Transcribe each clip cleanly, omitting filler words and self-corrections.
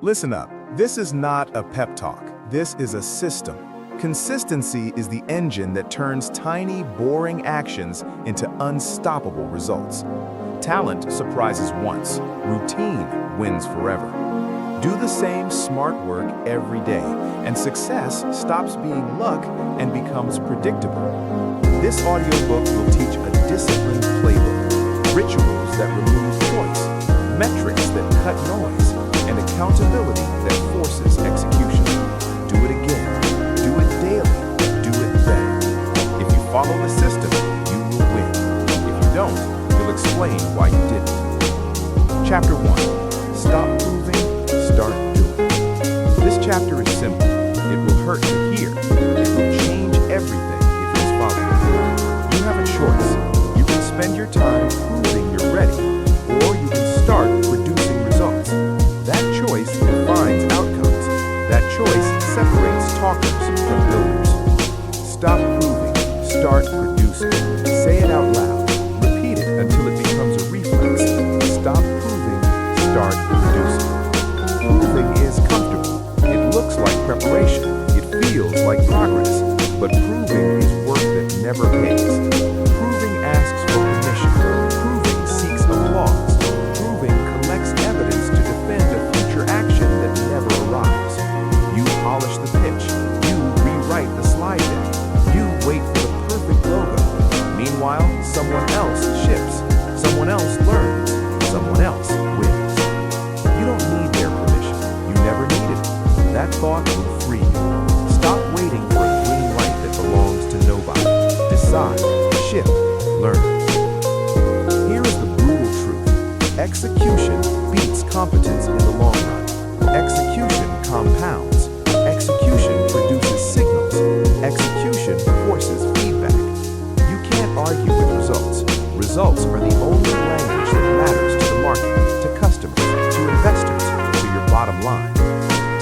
Listen up. This is not a pep talk. This is a system. Consistency is the engine that turns tiny, boring actions into unstoppable results. Talent surprises once. Routine wins forever. Do the same smart work every day, and success stops being luck and becomes predictable. This audiobook will teach a disciplined playbook, rituals that remove choice, metrics that cut noise, and accountability that forces execution. Do it again. Do it daily. Do it better. If you follow the system, you will win. If you don't, you'll explain why you didn't. Chapter 1. Stop proving, start doing. This chapter is simple. It will hurt to hear. It will change everything if it's followed. You have a choice. You can spend your time proving you're ready, or you can start producing results. That choice defines outcomes. That choice separates talkers from builders. Stop proving, start producing. Say it out loud. Repeat it until it becomes a reflex. Stop proving, start producing. Proving is comfortable. It looks like preparation. It feels like progress. But proving is work that never pays. Proving asks for permission. Proving seeks applause. Proving collects evidence to defend a future action that never arrives. You polish the pitch. You rewrite the slide deck. You wait for the perfect logo. Meanwhile, someone else ships. Someone else learns. Someone else wins. You don't need their permission. You never needed it. That thought will free you. Stop waiting for a green light that belongs to nobody. Decide, shift, learn. Here is the brutal truth. Execution beats competence in the long run. Execution compounds. Execution produces signals. Execution forces feedback. You can't argue with results. Results are the only language that matters to the market, to customers, to investors, to your bottom line.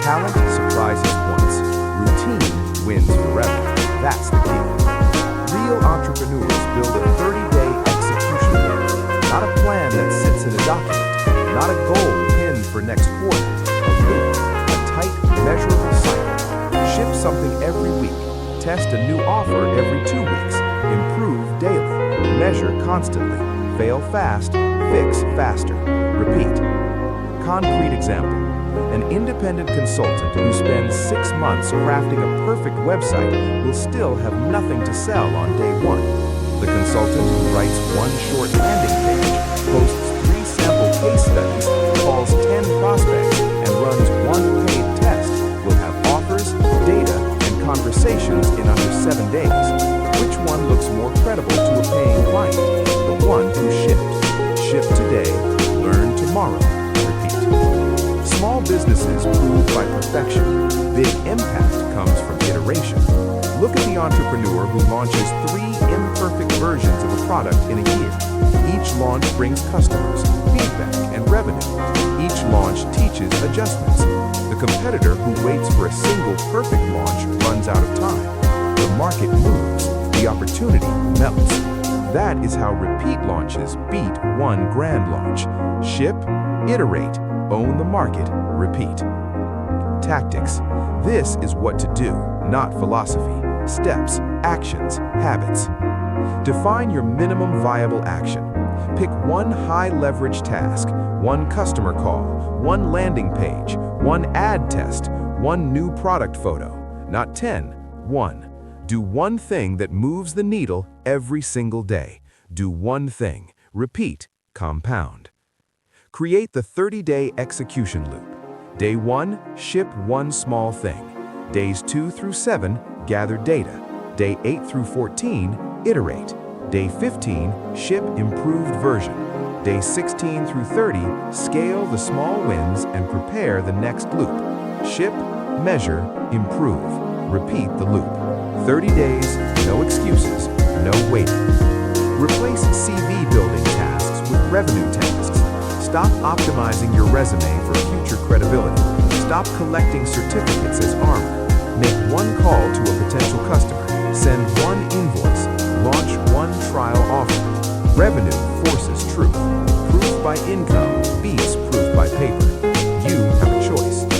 Talent surprises once. Routine wins forever. That's the key. Real entrepreneurs build a 30-day execution plan. Not a plan that sits in a document. Not a goal pinned for next quarter. A loop. A tight, measurable cycle. Ship something every week. Test a new offer every 2 weeks. Improve daily. Measure constantly. Fail fast. Fix faster. Repeat. Concrete example. An independent consultant who spends 6 months crafting a perfect website will still have nothing to sell on day 1. The consultant who writes one short landing page, posts 3 sample case studies, calls 10 prospects, and runs 1 paid test will have offers, data, and conversations in under 7 days. Which one looks more credible to a paying client? The one who shipped. Ship today, learn tomorrow. Repeat. Small businesses prove by perfection. Big impact comes from iteration. Look at the entrepreneur who launches 3 imperfect versions of a product in a year. Each launch brings customers, feedback, and revenue. Each launch teaches adjustments. The competitor who waits for a single perfect launch runs out of time. The market moves. The opportunity melts. That is how repeat launches beat one grand launch. Ship, iterate, own the market, repeat. Tactics. This is what to do, not philosophy. Steps, actions, habits. Define your minimum viable action. Pick 1 high-leverage task, 1 customer call, 1 landing page, 1 ad test, 1 new product photo. Not 10, 1. Do 1 thing that moves the needle every single day. Do 1 thing. Repeat, compound. Create the 30-day execution loop. Day 1, ship 1 small thing. Days 2 through 7, gather data. Day 8 through 14, iterate. Day 15, ship improved version. Day 16 through 30, scale the small wins and prepare the next loop. Ship, measure, improve. Repeat the loop. 30 days, no excuses, no waiting. Replace CV building tasks with revenue tasks. Stop optimizing your resume for future credibility. Stop collecting certificates as armor. Make 1 call to a potential customer. Send 1 invoice. Launch 1 trial offer. Revenue forces truth. Proof by income beats proof by paper. You have a choice.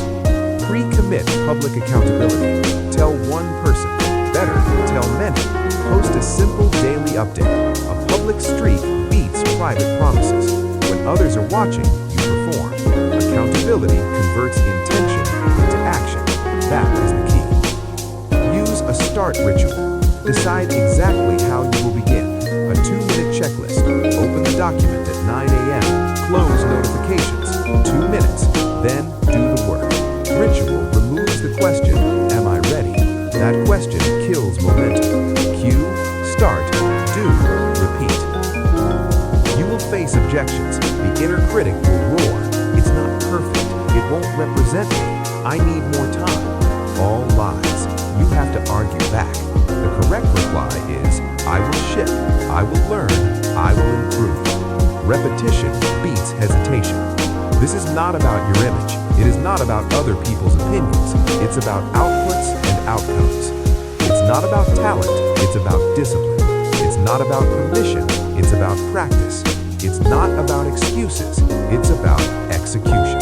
public accountability. Tell one person. Better, tell many. Post a simple daily update. A public streak beats private promises. When others are watching, you perform. Accountability converts intention into action. That is the key. Use a start ritual. Decide exactly how you will begin. A 2-minute checklist. Open the document at 9 a.m. Close notifications. 2 minutes. Then do the work. Ritual removes the question, am I ready? That question kills momentum. Cue, start, do, repeat. You will face objections. The inner critic will roar. It's not perfect. It won't represent me. I need more time. All lies. You have to argue back. The correct reply is, I will ship, I will learn, I will improve. Repetition beats hesitation. This is not about your image. It is not about other people's opinions. It's about outputs and outcomes. It's not about talent. It's about discipline. It's not about permission. It's about practice. It's not about excuses. It's about execution.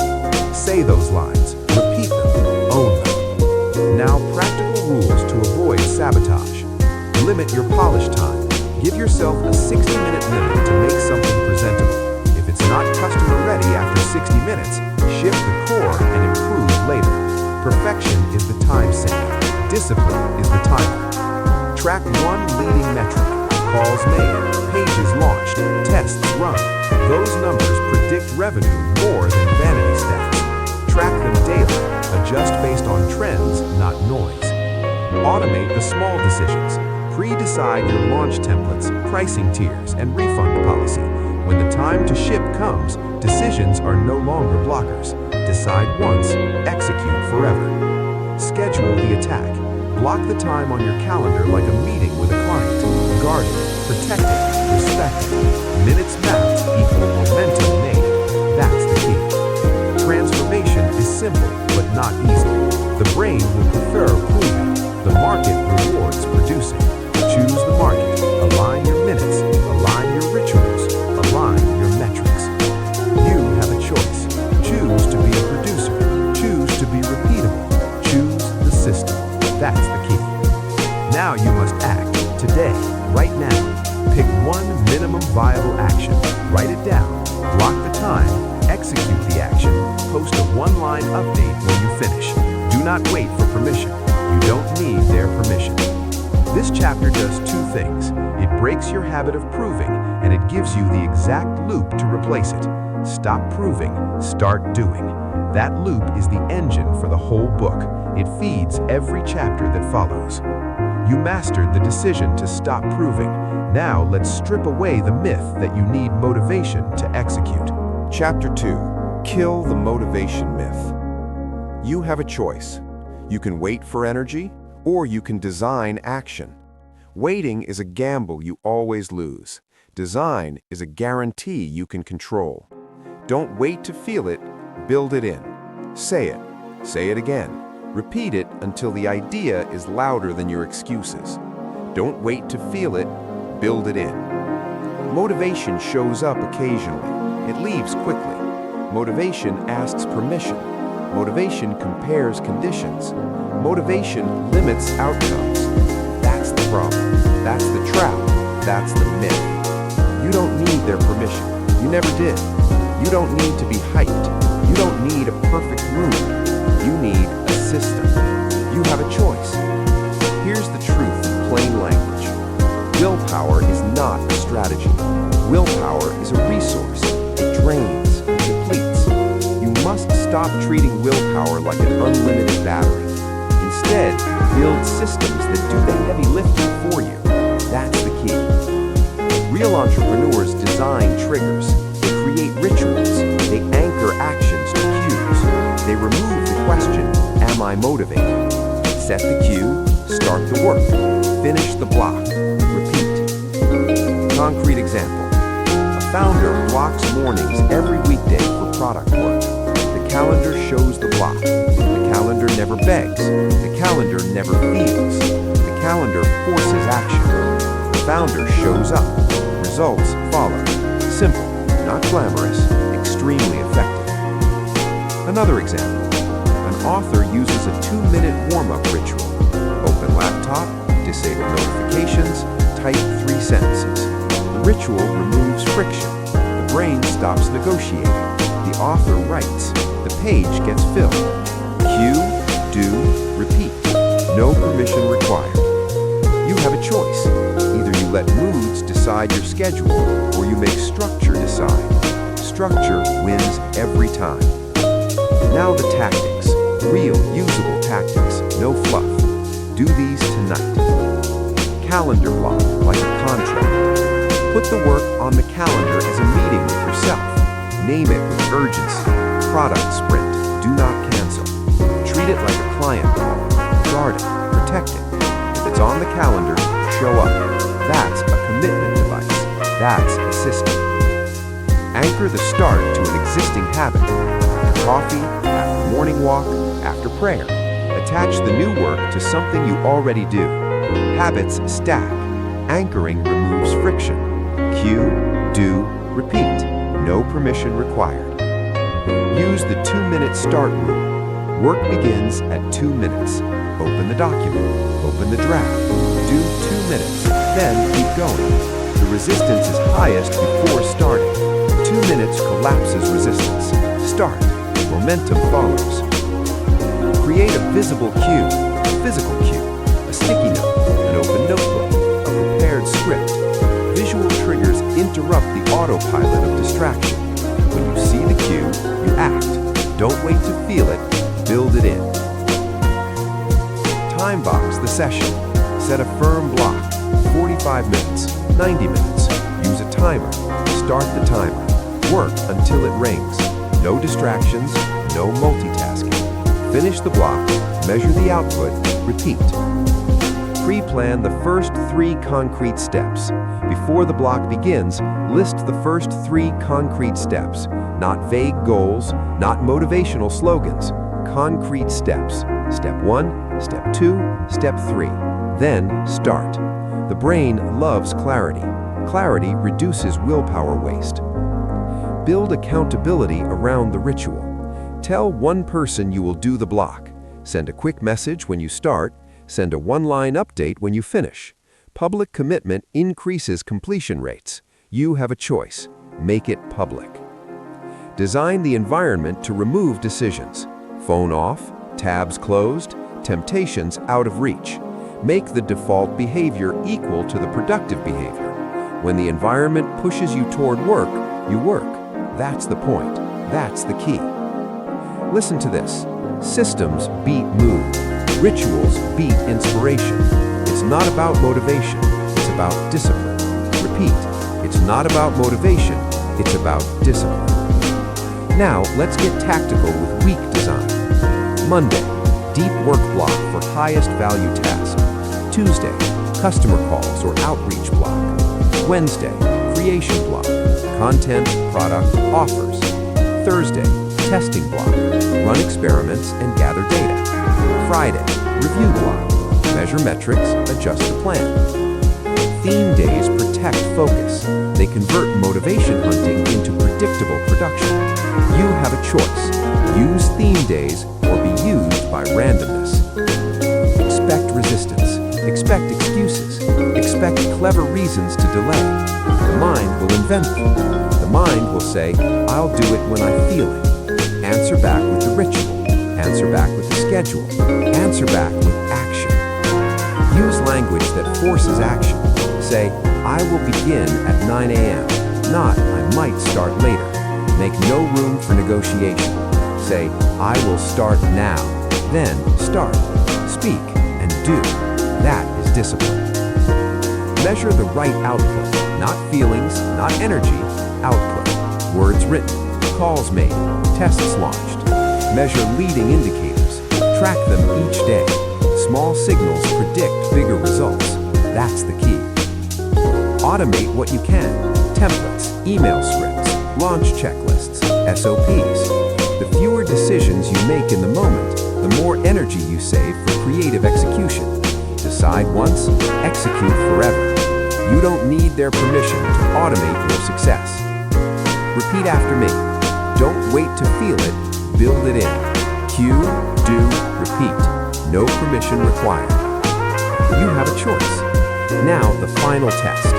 Say those lines. Repeat them. Own them. Now, practical rules to avoid sabotage. Limit your polish time. Give yourself a 60-minute limit to make something presentable. If it's not customer ready after 60 minutes, shift the core and improve later. Perfection is the time sink. Discipline is the timer. Track one leading metric. Calls made, pages launched, tests run. Those numbers predict revenue more than vanity stats. Track them daily. Adjust based on trends, not noise. Automate the small decisions. Pre-decide your launch templates, pricing tiers, and refund policy. When the time to ship comes, decisions are no longer blockers. Decide once, execute forever. Schedule the attack. Block the time on your calendar like a meeting with a client. Guard it, protect it, respect it. Minutes mapped equal momentum made. That's the key. Transformation is simple, but not easy. The brain will prefer proving. The market rewards producing. Choose the market. Align your minutes. Align your rituals. Align your metrics. You have a choice. Choose to be a producer. Choose to be repeatable. Choose the system. That's the key. Now you must act. Today, right now. Pick one minimum viable action. Write it down. Block the time. Execute the action. Post a one-line update when you finish. Do not wait for permission. You don't need their permission. This chapter does two things. It breaks your habit of proving, and it gives you the exact loop to replace it. Stop proving, start doing. That loop is the engine for the whole book. It feeds every chapter that follows. You mastered the decision to stop proving. Now let's strip away the myth that you need motivation to execute. Chapter 2. Kill the motivation myth. You have a choice. You can wait for energy, or you can design action. Waiting is a gamble you always lose. Design is a guarantee you can control. Don't wait to feel it, build it in. Say it again. Repeat it until the idea is louder than your excuses. Don't wait to feel it, build it in. Motivation shows up occasionally. It leaves quickly. Motivation asks permission. Motivation compares conditions. Motivation limits outcomes. That's the problem. That's the trap. That's the myth. You don't need their permission. You never did. You don't need to be hyped. You don't need a perfect room. You need a system. You have a choice. Here's the truth in plain language. Willpower is not a strategy. Willpower is a resource. It drains, it depletes. You must stop treating willpower like an unlimited battery. Instead, build systems that do the heavy lifting for you. That's the key. Real entrepreneurs design triggers. They create rituals. They anchor actions to cues. They remove the question, am I motivated? Set the cue, start the work, finish the block, repeat. Concrete example. A founder blocks mornings every weekday for product work. The calendar shows the block. The calendar never begs. The calendar never feels. The calendar forces action. The founder shows up. Results follow. Simple, not glamorous, extremely effective. Another example. An author uses a 2-minute warm-up ritual. Open laptop, disable notifications, type 3 sentences. The ritual removes friction. The brain stops negotiating. The author writes. The page gets filled. Cue, do, repeat. No permission required. You have a choice. Either you let moods decide your schedule, or you make structure decide. Structure wins every time. Now the tactics. Real, usable tactics. No fluff. Do these tonight. Calendar block, like a contract. Put the work on the calendar as a meeting with yourself. Name it with urgency. Product sprint. Do not cancel. Treat it like a client call. Guard it. Protect it. If it's on the calendar, show up. That's a commitment device. That's a system. Anchor the start to an existing habit. After coffee, after morning walk, after prayer. Attach the new work to something you already do. Habits stack. Anchoring removes friction. Cue, do, repeat. No permission required. Use the 2-minute start rule. Work begins at 2 minutes. Open the document. Open the draft. Do 2 minutes. Then keep going. The resistance is highest before starting. 2 minutes collapses resistance. Start. Momentum follows. Create a visible cue, a physical cue, a sticky note, an open notebook, a prepared script. Visual triggers interrupt the autopilot of distraction. When you see the cue, you act. Don't wait to feel it, build it in. Time box the session. Set a firm block, 45 minutes, 90 minutes. Use a timer. Start the timer. Work until it rings. No distractions, no multitasking. Finish the block, measure the output, repeat. Pre-plan the first 3 concrete steps. Before the block begins, list the first 3 concrete steps. Not vague goals, not motivational slogans. Concrete steps. Step 1, step 2, step 3. Then start. The brain loves clarity. Clarity reduces willpower waste. Build accountability around the ritual. Tell one person you will do the block. Send a quick message when you start. Send a 1-line update when you finish. Public commitment increases completion rates. You have a choice. Make it public. Design the environment to remove decisions. Phone off, tabs closed, temptations out of reach. Make the default behavior equal to the productive behavior. When the environment pushes you toward work, you work. That's the point. That's the key. Listen to this. Systems beat mood. Rituals beat inspiration. It's not about motivation. It's about discipline. Repeat. It's not about motivation. It's about discipline. Now, let's get tactical with week design. Monday, deep work block for highest value tasks. Tuesday, customer calls or outreach block. Wednesday, creation block. Content, product, offers. Thursday, testing block. Run experiments and gather data. Friday, review block. Measure metrics, adjust the plan. Theme days protect focus. They convert motivation hunting into predictable production. You have a choice. Use theme days or be used by randomness. Expect resistance. Expect excuses. Expect clever reasons to delay. The mind will invent them. The mind will say, I'll do it when I feel it. Answer back with the ritual. Answer back with the schedule. Answer back with action. Use language that forces action. Say, I will begin at 9 a.m., not I might start later. Make no room for negotiation. Say, I will start now. Then start. Speak and do. That is discipline. Measure the right output. Not feelings, not energy. Output. Words written. Calls made. Tests launched. Measure leading indicators. Track them each day. Small signals predict bigger results. That's the key. Automate what you can. Templates, email scripts, launch checklists, SOPs. The fewer decisions you make in the moment, the more energy you save for creative execution. Decide once, execute forever. You don't need their permission to automate your success. Repeat after me. Don't wait to feel it, build it in. Cue, do, repeat. No permission required. You have a choice. Now, the final test.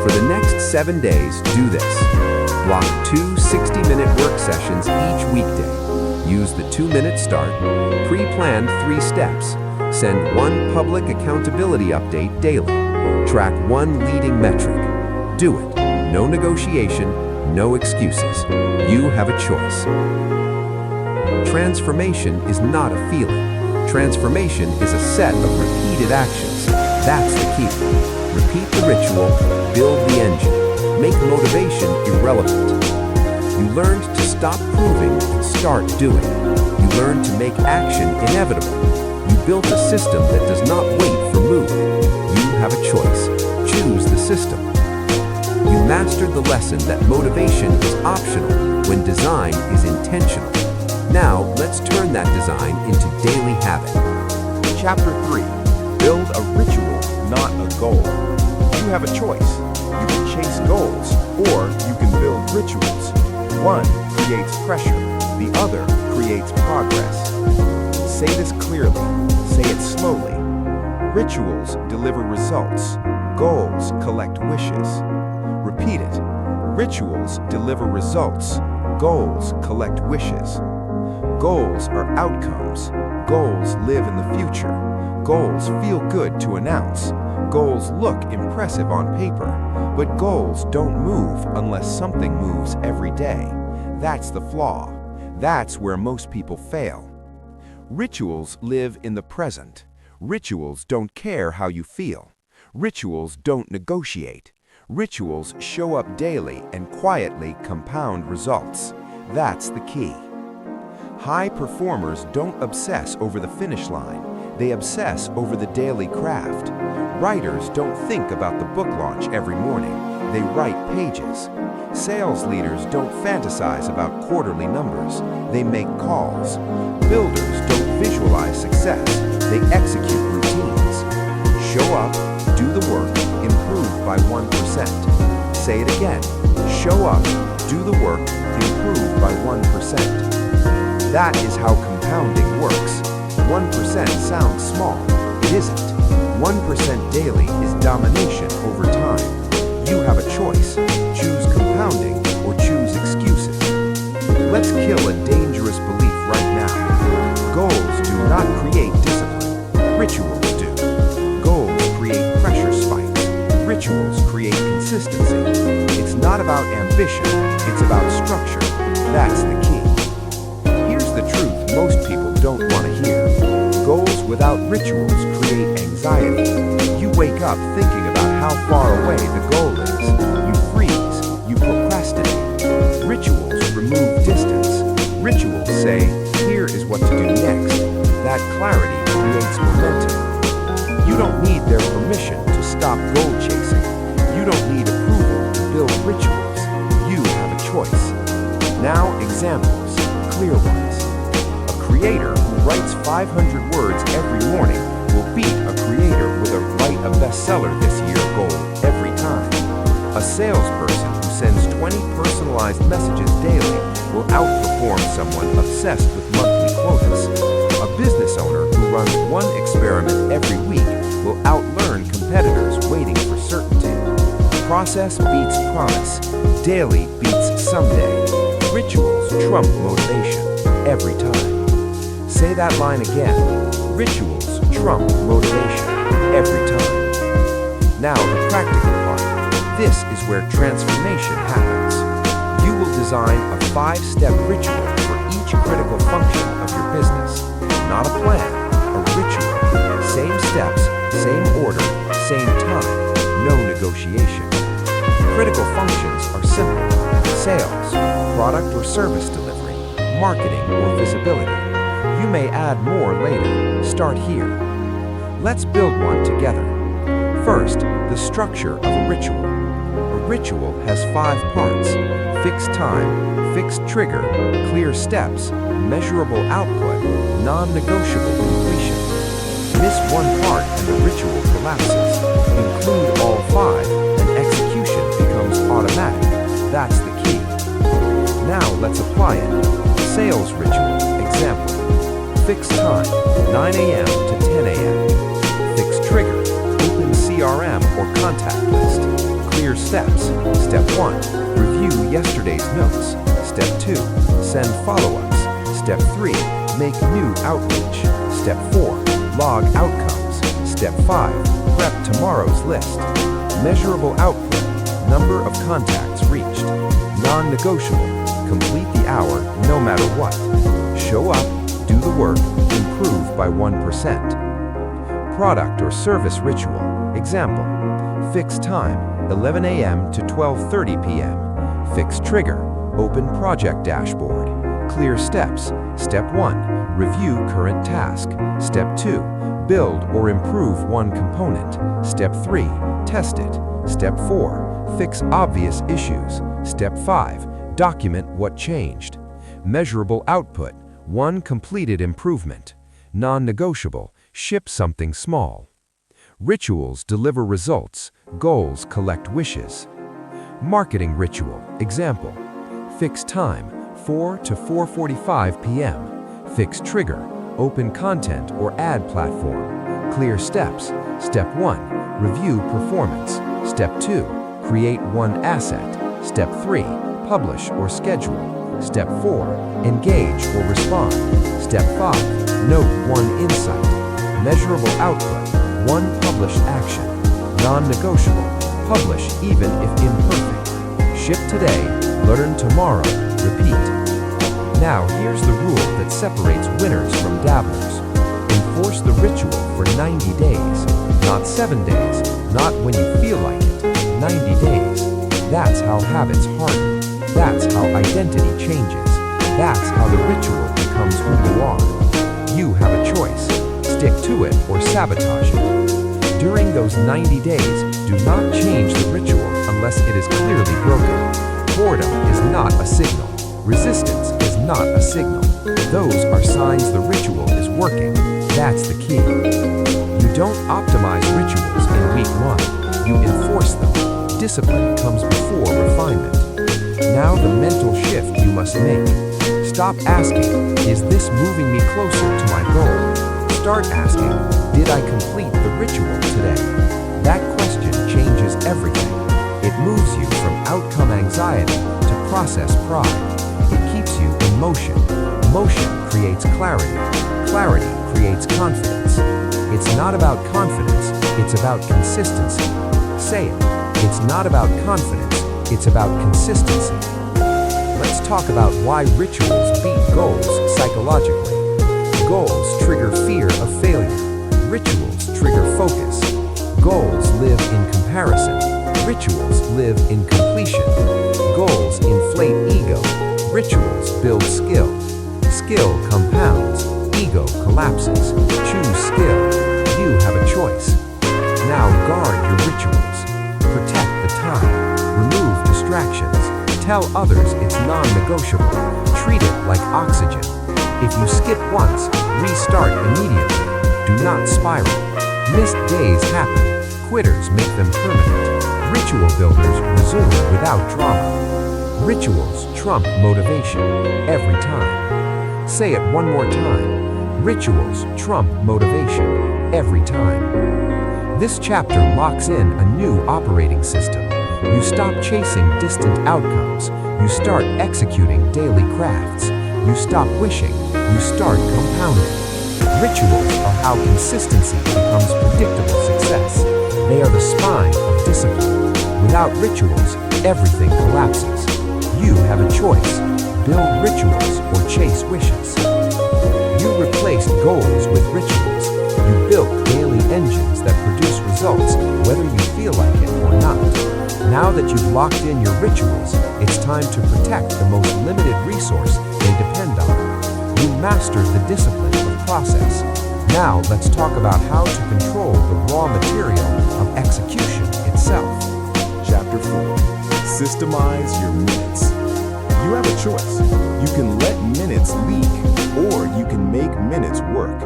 For the next 7 days, do this. Block 2 60-minute work sessions each weekday. Use the 2-minute start, pre-planned 3 steps. Send 1 public accountability update daily. Track 1 leading metric. Do it. No negotiation, no excuses. You have a choice. Transformation is not a feeling. Transformation is a set of repeated actions. That's the key. Repeat the ritual, build the engine, make motivation irrelevant. You learned to stop proving and start doing. You learned to make action inevitable. You built a system that does not wait for mood. You have a choice. Choose the system. You mastered the lesson that motivation is optional when design is intentional. Now, let's turn that design into daily habit. Chapter 3. Build a ritual, not a goal. You have a choice. You can chase goals, or you can build rituals. One creates pressure, the other creates progress. Say this clearly, say it slowly. Rituals deliver results. Goals collect wishes. Repeat it. Rituals deliver results. Goals collect wishes. Goals are outcomes. Goals live in the future. Goals feel good to announce. Goals look impressive on paper. But goals don't move unless something moves every day. That's the flaw. That's where most people fail. Rituals live in the present. Rituals don't care how you feel. Rituals don't negotiate. Rituals show up daily and quietly compound results. That's the key. High performers don't obsess over the finish line. They obsess over the daily craft. Writers don't think about the book launch every morning. They write pages. Sales leaders don't fantasize about quarterly numbers. They make calls. Builders don't visualize success. They execute routines. Show up, do the work, improve by 1%. Say it again. Show up, do the work, improve by 1%. That is how compounding works. 1% sounds small. It isn't. 1% daily is domination over time. You have a choice. Choose compounding or choose excuses. Let's kill a dangerous belief right now. Goals do not create discipline. Rituals do. Goals create pressure spikes. Rituals create consistency. It's not about ambition. It's about structure. That's the key. Here's the truth most people don't want to hear. Goals without rituals create anxiety. You wake up thinking about how far away the goal is. You freeze. You procrastinate. Rituals remove distance. Rituals say, here is what to do next. That clarity creates momentum. You don't need their permission to stop goal chasing. You don't need approval to build rituals. You have a choice. Now, examples, clear ones. A creator who writes 500 words every morning will beat a creator with a write a bestseller this year goal every time. A salesperson who sends 20 personalized messages daily will outperform someone obsessed with monthly quotas. A business owner who runs 1 experiment every week will outlearn competitors waiting for certainty. Process beats promise. Daily beats someday. Rituals trump motivation every time. Say that line again. Rituals trump motivation every time. Now the practical part. This is where transformation happens. You will design a 5-step ritual for each critical function of your business. Not a plan, a ritual. Same steps, same order, same time, no negotiation. Critical functions are simple. Sales, product or service delivery, marketing or visibility. You may add more later. Start here. Let's build one together. First, the structure of a ritual. A ritual has 5 parts: fixed time, fixed trigger, clear steps, measurable output, non-negotiable completion. Miss one part and the ritual collapses. Include all 5 and execution becomes automatic. That's the key. Now let's apply it. Sales ritual. Example. Fix time, 9 a.m. to 10 a.m. Fix trigger, open CRM or contact list. Clear steps. Step 1, review yesterday's notes. Step 2, send follow-ups. Step 3, make new outreach. Step 4, log outcomes. Step 5, prep tomorrow's list. Measurable output, number of contacts reached. Non-negotiable, complete the hour no matter what. Show up, do the work, improve by 1%. Product or service ritual. Example, fix time, 11 a.m. to 12:30 p.m. Fix trigger, open project dashboard. Clear steps. Step 1, review current task. Step 2, build or improve one component. Step 3, test it. Step 4, fix obvious issues. Step 5, document what changed. Measurable output, one completed improvement. Non-negotiable, ship something small. Rituals deliver results, goals collect wishes. Marketing ritual, example, fix time, 4 to 4:45 p.m. Fix trigger, open content or ad platform. Clear steps. Step 1, review performance. Step 2, create one asset. Step 3, publish or schedule. Step 4, engage or respond. Step 5, note one insight. Measurable output, one published action. Non-negotiable, publish even if imperfect. Ship today, learn tomorrow, repeat. Now here's the rule that separates winners from dabblers. Enforce the ritual for 90 days, not 7 days, not when you feel like it, 90 days. That's how habits harden. That's how identity changes. That's how the ritual becomes who you are. You have a choice. Stick to it or sabotage it. During those 90 days, do not change the ritual unless it is clearly broken. Boredom is not a signal. Resistance is not a signal. Those are signs the ritual is working. That's the key. You don't optimize rituals in week 1. You enforce them. Discipline comes before refinement. Now the mental shift you must make. Stop asking, is this moving me closer to my goal? Start asking, did I complete the ritual today? That question changes everything. It moves you from outcome anxiety to process pride. It keeps you in motion. Motion creates clarity. Clarity creates confidence. It's not about confidence, it's about consistency. Say it. It's not about confidence, it's about consistency. Let's talk about why rituals beat goals psychologically. Goals trigger fear of failure. Rituals trigger focus. Goals live in comparison. Rituals live in completion. Goals inflate ego. Rituals build skill. Skill compounds. Ego collapses. Choose skill. You have a choice. Now guard your rituals. Protect the time. Remove distractions. Tell others it's non-negotiable. Treat it like oxygen. If you skip once, restart immediately. Do not spiral. Missed days happen. Quitters make them permanent. Ritual builders resume without drama. Rituals trump motivation every time. Say it one more time. Rituals trump motivation every time. This chapter locks in a new operating system. You stop chasing distant outcomes. You start executing daily crafts. You stop wishing. You start compounding. Rituals are how consistency becomes predictable success. They are the spine of discipline. Without rituals, everything collapses. You have a choice. Build rituals or chase wishes. You replaced goals with rituals. You built daily engines that produce results whether you feel like it or not. Now that you've locked in your rituals, it's time to protect the most limited resource they depend on. You mastered the discipline of process. Now let's talk about how to control the raw material of execution itself. Chapter 4. Systemize your minutes. You have a choice. You can let minutes leak, or you can make minutes work.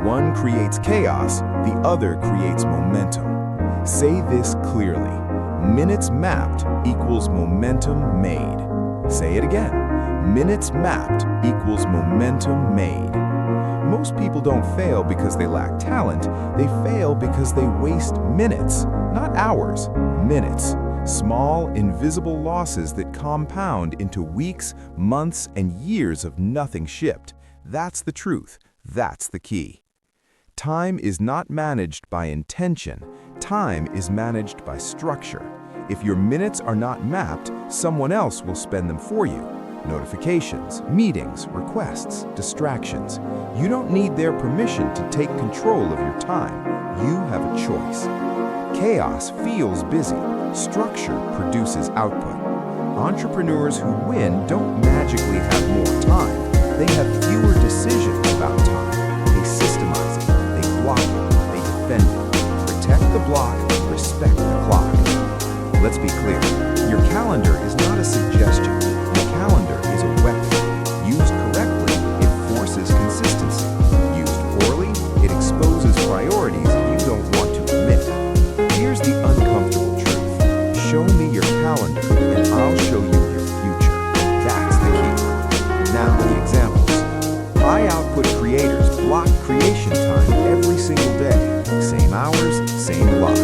One creates chaos, the other creates momentum. Say this clearly. Minutes mapped equals momentum made. Say it again. Minutes mapped equals momentum made. Most people don't fail because they lack talent. They fail because they waste minutes, not hours, minutes. Small, invisible losses that compound into weeks, months, and years of nothing shipped. That's the truth. That's the key. Time is not managed by intention. Time is managed by structure. If your minutes are not mapped, someone else will spend them for you. Notifications, meetings, requests, distractions. You don't need their permission to take control of your time. You have a choice. Chaos feels busy. Structure produces output. Entrepreneurs who win don't magically have more time. They have fewer decisions about time. They systemize it. They block it. They defend it. Protect the block. Respect the clock. Let's be clear. Your calendar is not a suggestion. Your calendar is a weapon. Used correctly, it forces consistency. Used poorly, it exposes priorities you don't want to admit. Here's the uncomfortable truth. Show me your calendar, and I'll show you your future. That's the key. Now, the examples. High-output creators block creation time every single day. Same hours, same blocks.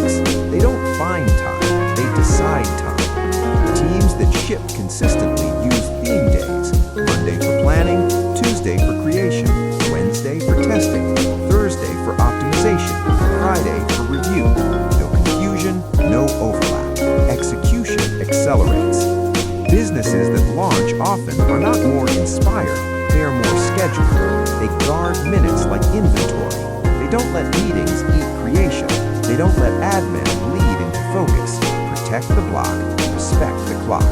They don't find time, they decide time. Teams that ship consistently use theme days. Monday for planning, Tuesday for creation, Wednesday for testing, Thursday for optimization, Friday for review. No confusion, no overlap. Execution accelerates. Businesses that launch often are not more inspired, they are more scheduled. They guard minutes like inventory. They don't let meetings eat creation. They don't let admin bleed into focus. Protect the block, respect the clock.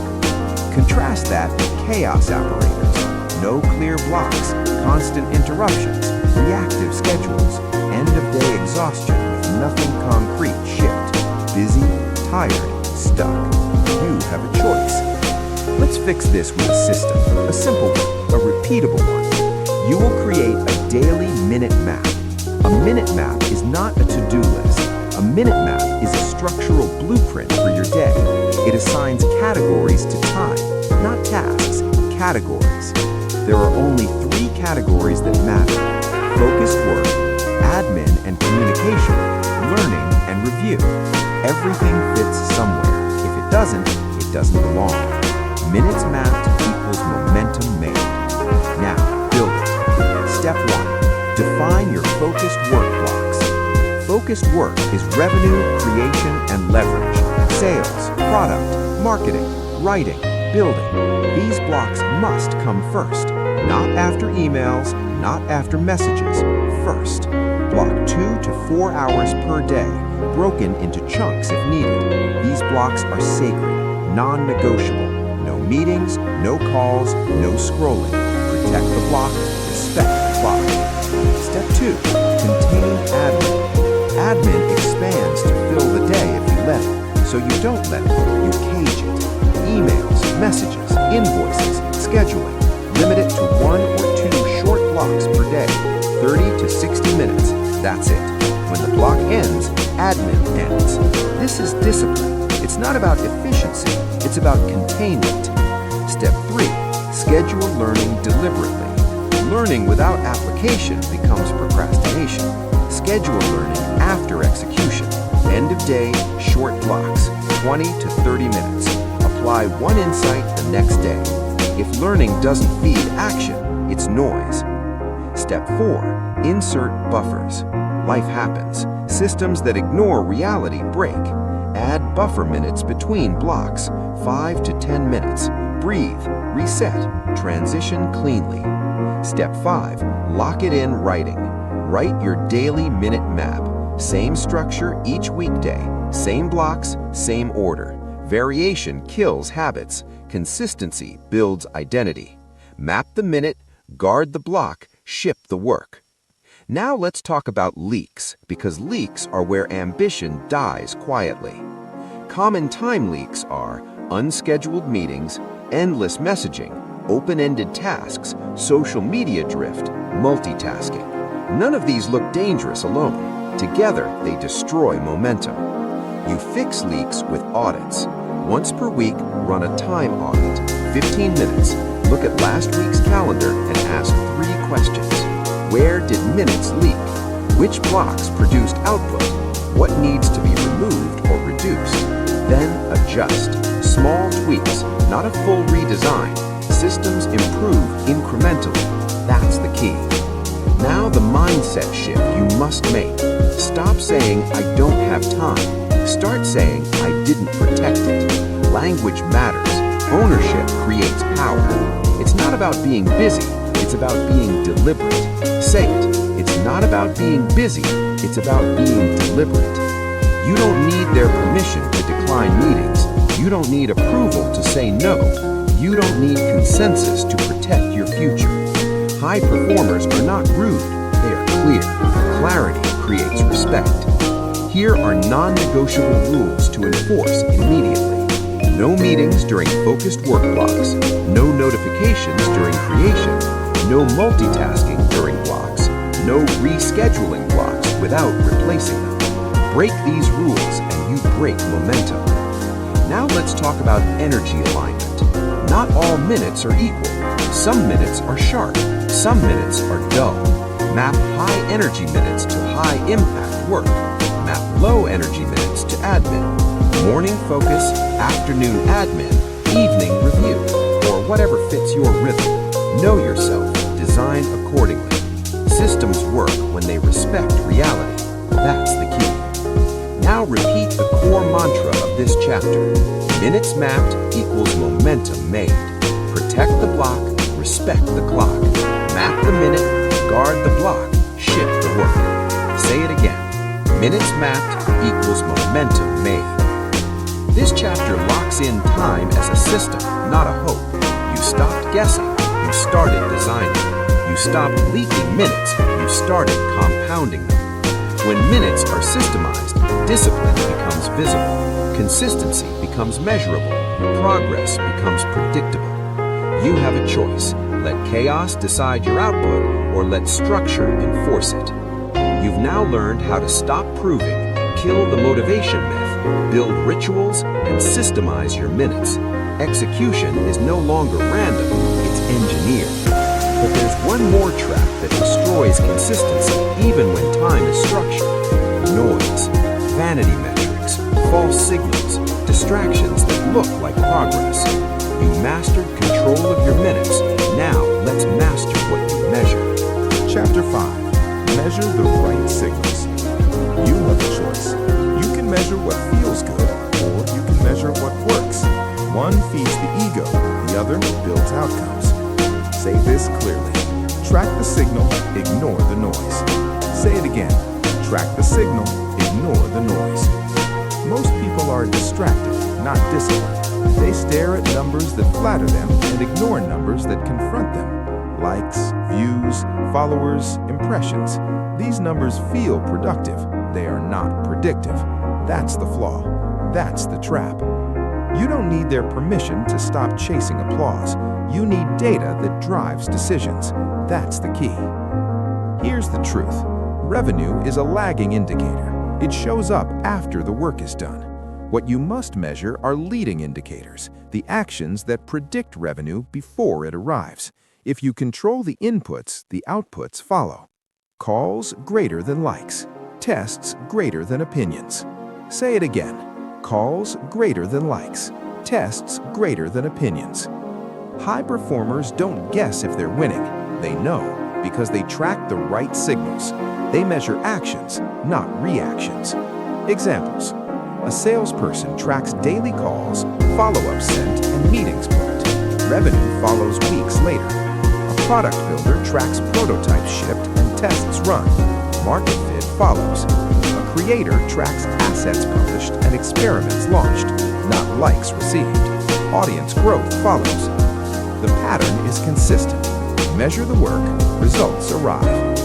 Contrast that with chaos operators. No clear blocks, constant interruptions, reactive schedules, end-of-day exhaustion with nothing concrete shipped. Busy, tired, stuck. You have a choice. Let's fix this with a system, a simple one, a repeatable one. You will create a daily minute map. A minute map is not a to-do list. A minute map is a structural blueprint for your day. It assigns categories to time, not tasks, categories. There are only 3 categories that matter: focused work, admin and communication, learning and review. Everything fits somewhere. If it doesn't belong. Minutes mapped equals momentum made. Now, build it. Step 1. Define your focused work blocks. Focused work is revenue, creation, and leverage. Sales, product, marketing, writing, building. These blocks must come first. Not after emails, not after messages. First. Block 2 to 4 hours per day, broken into chunks if needed. These blocks are sacred, non-negotiable. No meetings, no calls, no scrolling. Protect the block, respect the clock. Step 2. Contain admin. Admin expands to fill the day if you let it. So you don't let it, you cage it. Emails, messages, invoices, scheduling. Limit it to 1 or 2 short blocks per day, 30 to 60 minutes. That's it. When the block ends, admin ends. This is discipline. It's not about efficiency, it's about containment. Step 3. Schedule learning deliberately. Learning without application becomes procrastination. Schedule learning after execution. End of day, short blocks, 20 to 30 minutes. Apply one insight the next day. If learning doesn't feed action, it's noise. Step 4. Insert buffers. Life happens. Systems that ignore reality break. Add buffer minutes between blocks, 5 to 10 minutes. Breathe, reset, transition cleanly. Step 5. Lock it in writing. Write your daily minute map. Same structure each weekday. Same blocks, same order. Variation kills habits. Consistency builds identity. Map the minute, guard the block, ship the work. Now let's talk about leaks, because leaks are where ambition dies quietly. Common time leaks are unscheduled meetings, endless messaging, open-ended tasks, social media drift, multitasking. None of these look dangerous alone. Together, they destroy momentum. You fix leaks with audits. Once per week, run a time audit. 15 minutes. Look at last week's calendar and ask 3 questions. Where did minutes leak? Which blocks produced output? What needs to be removed or reduced? Then adjust. Small tweaks, not a full redesign. Systems improve incrementally. That's the key. Now the mindset shift you must make. Stop saying, I don't have time. Start saying, I didn't protect it. Language matters. Ownership creates power. It's not about being busy, it's about being deliberate. Say it. It's not about being busy, it's about being deliberate. You don't need their permission to decline meetings. You don't need approval to say no. You don't need consensus to protect your future. High performers are not rude, they are clear. Clarity creates respect. Here are non-negotiable rules to enforce immediately. No meetings during focused work blocks. No notifications during creation. No multitasking during blocks. No rescheduling blocks without replacing them. Break these rules and you break momentum. Now let's talk about energy alignment. Not all minutes are equal. Some minutes are sharp. Some minutes are dull. Map high energy minutes to high impact work. Map low energy minutes to admin. Morning focus, afternoon admin, evening review, or whatever fits your rhythm. Know yourself, design accordingly. Systems work when they respect reality. That's the key. Now repeat the core mantra of this chapter. Minutes mapped equals momentum made. Protect the block, respect the clock. Map the minute, guard the block, shift the work. Say it again. Minutes mapped equals momentum made. This chapter locks in time as a system, not a hope. You stopped guessing, you started designing. You stopped leaking minutes, you started compounding them. When minutes are systemized, discipline becomes visible, consistency becomes measurable, progress becomes predictable. You have a choice. Let chaos decide your output, or let structure enforce it. You've now learned how to stop proving, kill the motivation myth, build rituals, and systemize your minutes. Execution is no longer random, it's engineered. But there's one more trap that destroys consistency even when time is structured. Noise, vanity metrics, false signals, distractions that look like progress. You mastered control of your minutes. Now let's master what you measure. Chapter 5. Measure the right signals. You have a choice. You can measure what feels good, or you can measure what works. One feeds the ego, the other builds outcomes. Say this clearly. Track the signal, ignore the noise. Say it again. Track the signal, ignore the noise. Most people are distracted, not disciplined. They stare at numbers that flatter them and ignore numbers that confront them. Likes, views, followers, impressions. These numbers feel productive. They are not predictive. That's the flaw. That's the trap. You don't need their permission to stop chasing applause. You need data that drives decisions. That's the key. Here's the truth. Revenue is a lagging indicator. It shows up after the work is done. What you must measure are leading indicators, the actions that predict revenue before it arrives. If you control the inputs, the outputs follow. Calls greater than likes. Tests greater than opinions. Say it again. Calls greater than likes. Tests greater than opinions. High performers don't guess if they're winning. They know because they track the right signals. They measure actions, not reactions. Examples. A salesperson tracks daily calls, follow-ups sent, and meetings booked. Revenue follows weeks later. A product builder tracks prototypes shipped and tests run. Market fit follows. A creator tracks assets published and experiments launched, not likes received. Audience growth follows. The pattern is consistent. Measure the work, results arrive.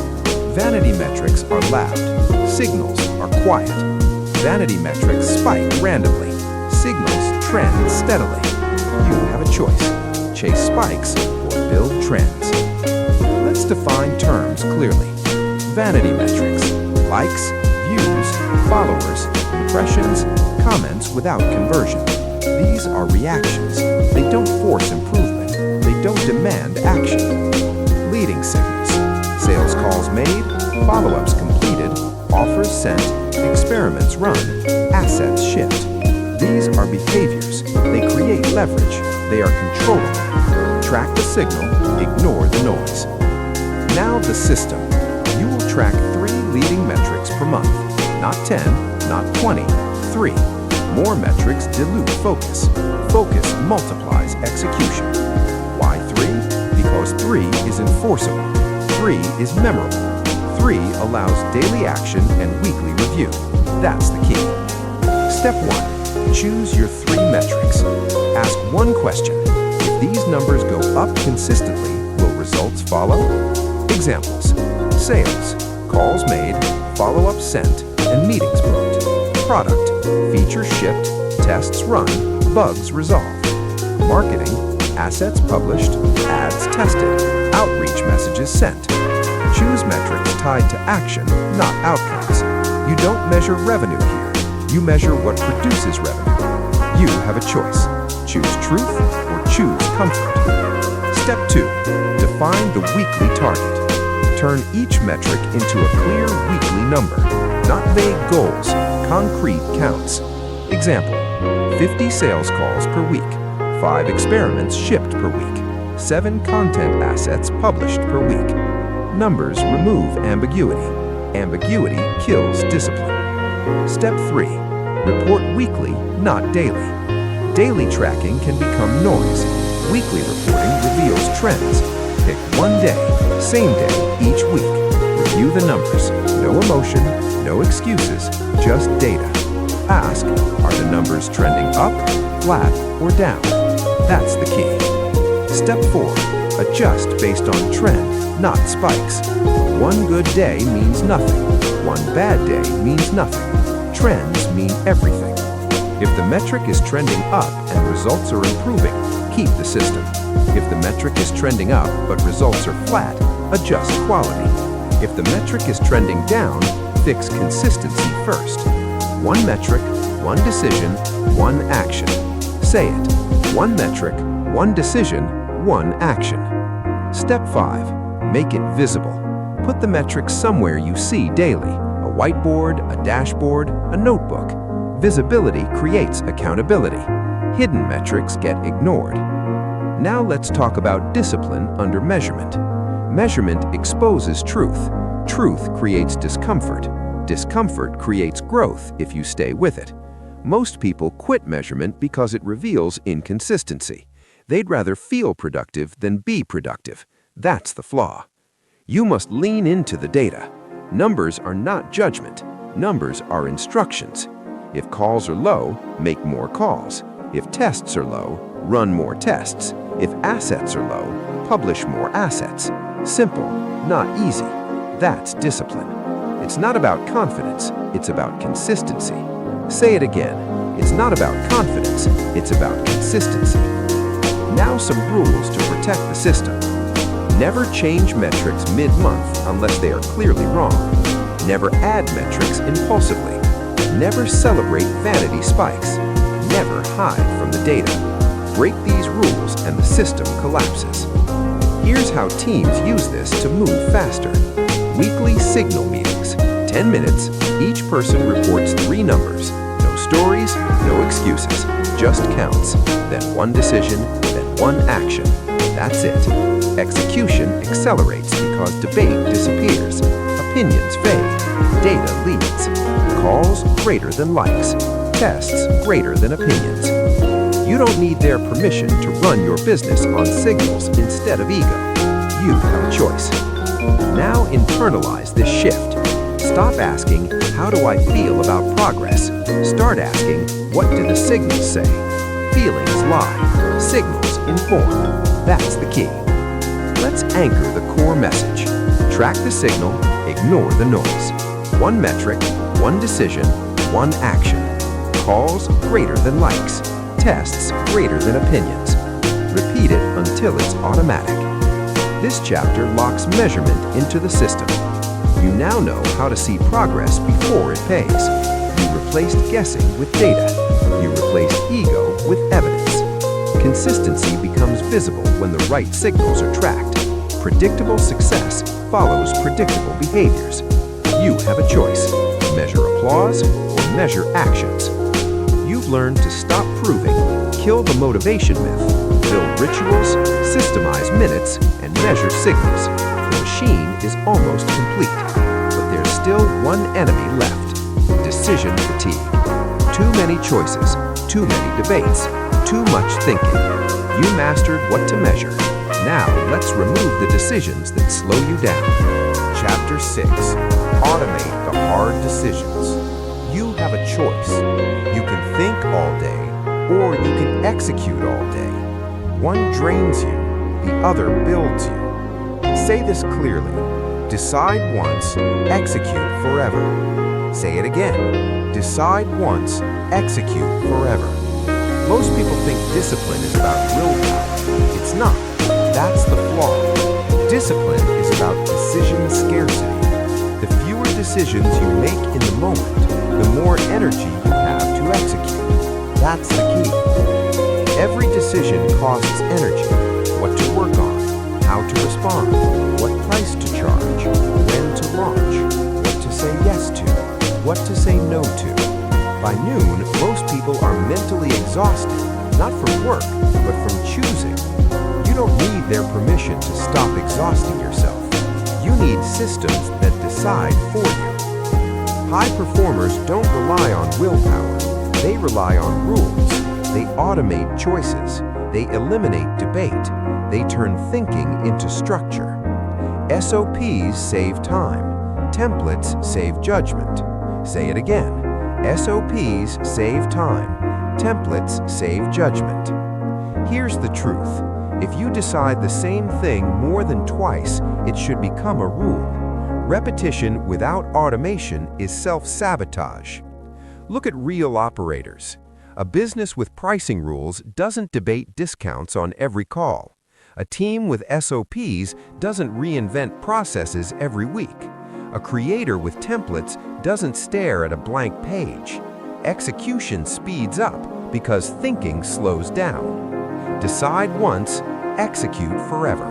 Vanity metrics are loud. Signals are quiet. Vanity metrics spike randomly. Signals trend steadily. You have a choice. Chase spikes or build trends. Let's define terms clearly. Vanity metrics. Likes, views, followers, impressions, comments without conversion. These are reactions. They don't force improvement. They don't demand action. Leading signals. Sales calls made, follow-ups completed, offers sent, experiments run, assets shipped. These are behaviors. They create leverage. They are controllable. Track the signal, ignore the noise. Now the system. You will track 3 leading metrics per month. Not 10, not 20, 3. More metrics dilute focus. Focus multiplies execution. Why 3? Because 3 is enforceable. 3 is memorable. 3 allows daily action and weekly review. That's the key. Step 1. Choose your 3 metrics. Ask one question. If these numbers go up consistently, will results follow? Examples: sales, calls made, follow-up sent, and meetings booked. Product, features shipped, tests run, bugs resolved. Marketing, assets published, ads tested, outreach messages sent. Choose metrics tied to action, not outcomes. You don't measure revenue here. You measure what produces revenue. You have a choice. Choose truth or choose comfort. Step 2. Define the weekly target. Turn each metric into a clear weekly number, not vague goals, concrete counts. Example: 50 sales calls per week, 5 experiments shipped per week, 7 content assets published per week. Numbers remove ambiguity. Ambiguity kills discipline. Step 3. Report weekly, not daily. Daily tracking can become noise. Weekly reporting reveals trends. Pick one day, same day, each week. Review the numbers. No emotion, no excuses, just data. Ask, are the numbers trending up, flat, or down? That's the key. Step 4. Adjust based on trend, not spikes. One good day means nothing. One bad day means nothing. Trends mean everything. If the metric is trending up and results are improving, keep the system. If the metric is trending up but results are flat, adjust quality. If the metric is trending down, fix consistency first. One metric, one decision, one action. Say it. One metric, one decision, one action. Step 5. Make it visible. Put the metric somewhere you see daily. A whiteboard, a dashboard, a notebook. Visibility creates accountability. Hidden metrics get ignored. Now let's talk about discipline under measurement. Measurement exposes truth. Truth creates discomfort. Discomfort creates growth if you stay with it. Most people quit measurement because it reveals inconsistency. They'd rather feel productive than be productive. That's the flaw. You must lean into the data. Numbers are not judgment. Numbers are instructions. If calls are low, make more calls. If tests are low, run more tests. If assets are low, publish more assets. Simple, not easy. That's discipline. It's not about confidence, it's about consistency. Say it again. It's not about confidence, it's about consistency. Now some rules to protect the system. Never change metrics mid-month unless they are clearly wrong. Never add metrics impulsively. Never celebrate vanity spikes. Never hide from the data. Break these rules and the system collapses. Here's how teams use this to move faster. Weekly signal meetings. 10 minutes, each person reports 3 numbers. No stories, no excuses, just counts. Then one decision, then one action. That's it. Execution accelerates because debate disappears. Opinions fade. Data leads. Calls greater than likes. Tests greater than opinions. You don't need their permission to run your business on signals instead of ego. You have a choice. Now internalize this shift. Stop asking, how do I feel about progress? Start asking, what do the signals say? Feelings lie. Signals inform. That's the key. Let's anchor the core message. Track the signal, ignore the noise. One metric, one decision, one action. Calls greater than likes. Tests greater than opinions. Repeat it until it's automatic. This chapter locks measurement into the system. You now know how to see progress before it pays. You replaced guessing with data. You replaced ego with evidence. Consistency becomes visible when the right signals are tracked. Predictable success follows predictable behaviors. You have a choice: measure applause or measure actions. You've learned to stop proving, kill the motivation myth, build rituals, systemize minutes, and measure signals. The machine is almost complete, but there's still one enemy left: decision fatigue. Too many choices, too many debates, too much thinking. You mastered what to measure. Now let's remove the decisions that slow you down. Chapter 6. Automate the hard decisions. You have a choice. You can think all day, or you can execute all day. One drains you, the other builds you. Say this clearly. Decide once, execute forever. Say it again. Decide once, execute forever. Most people think discipline is about willpower. It's not. That's the flaw. Discipline is about decision scarcity. The fewer decisions you make in the moment, the more energy you have to execute. That's the key. Every decision costs energy. What to work on, how to respond, what price to charge, when to launch, what to say yes to, what to say no to. By noon, most people are mentally exhausted, not from work, but from choosing. You don't need their permission to stop exhausting yourself. You need systems that decide for you. High performers don't rely on willpower. They rely on rules. They automate choices. They eliminate debate. They turn thinking into structure. SOPs save time. Templates save judgment. Say it again. SOPs save time. Templates save judgment. Here's the truth. If you decide the same thing more than twice, it should become a rule. Repetition without automation is self-sabotage. Look at real operators. A business with pricing rules doesn't debate discounts on every call. A team with SOPs doesn't reinvent processes every week. A creator with templates doesn't stare at a blank page. Execution speeds up because thinking slows down. Decide once, execute forever.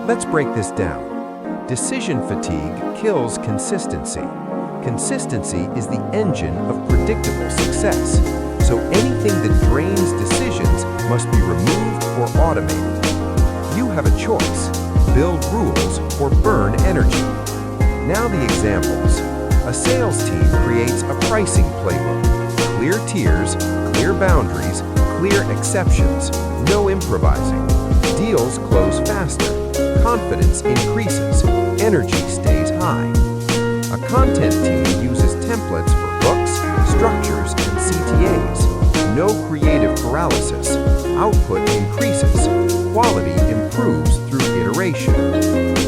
Let's break this down. Decision fatigue kills consistency. Consistency is the engine of predictable success. So anything that drains decisions must be removed or automated. You have a choice: build rules or burn energy. Now the examples. A sales team creates a pricing playbook. Clear tiers, clear boundaries, clear exceptions, no improvising. Deals close faster. Confidence increases. Energy stays high. A content team uses templates for hooks, structures, and CTAs. No creative paralysis. Output increases. Quality improves through iteration.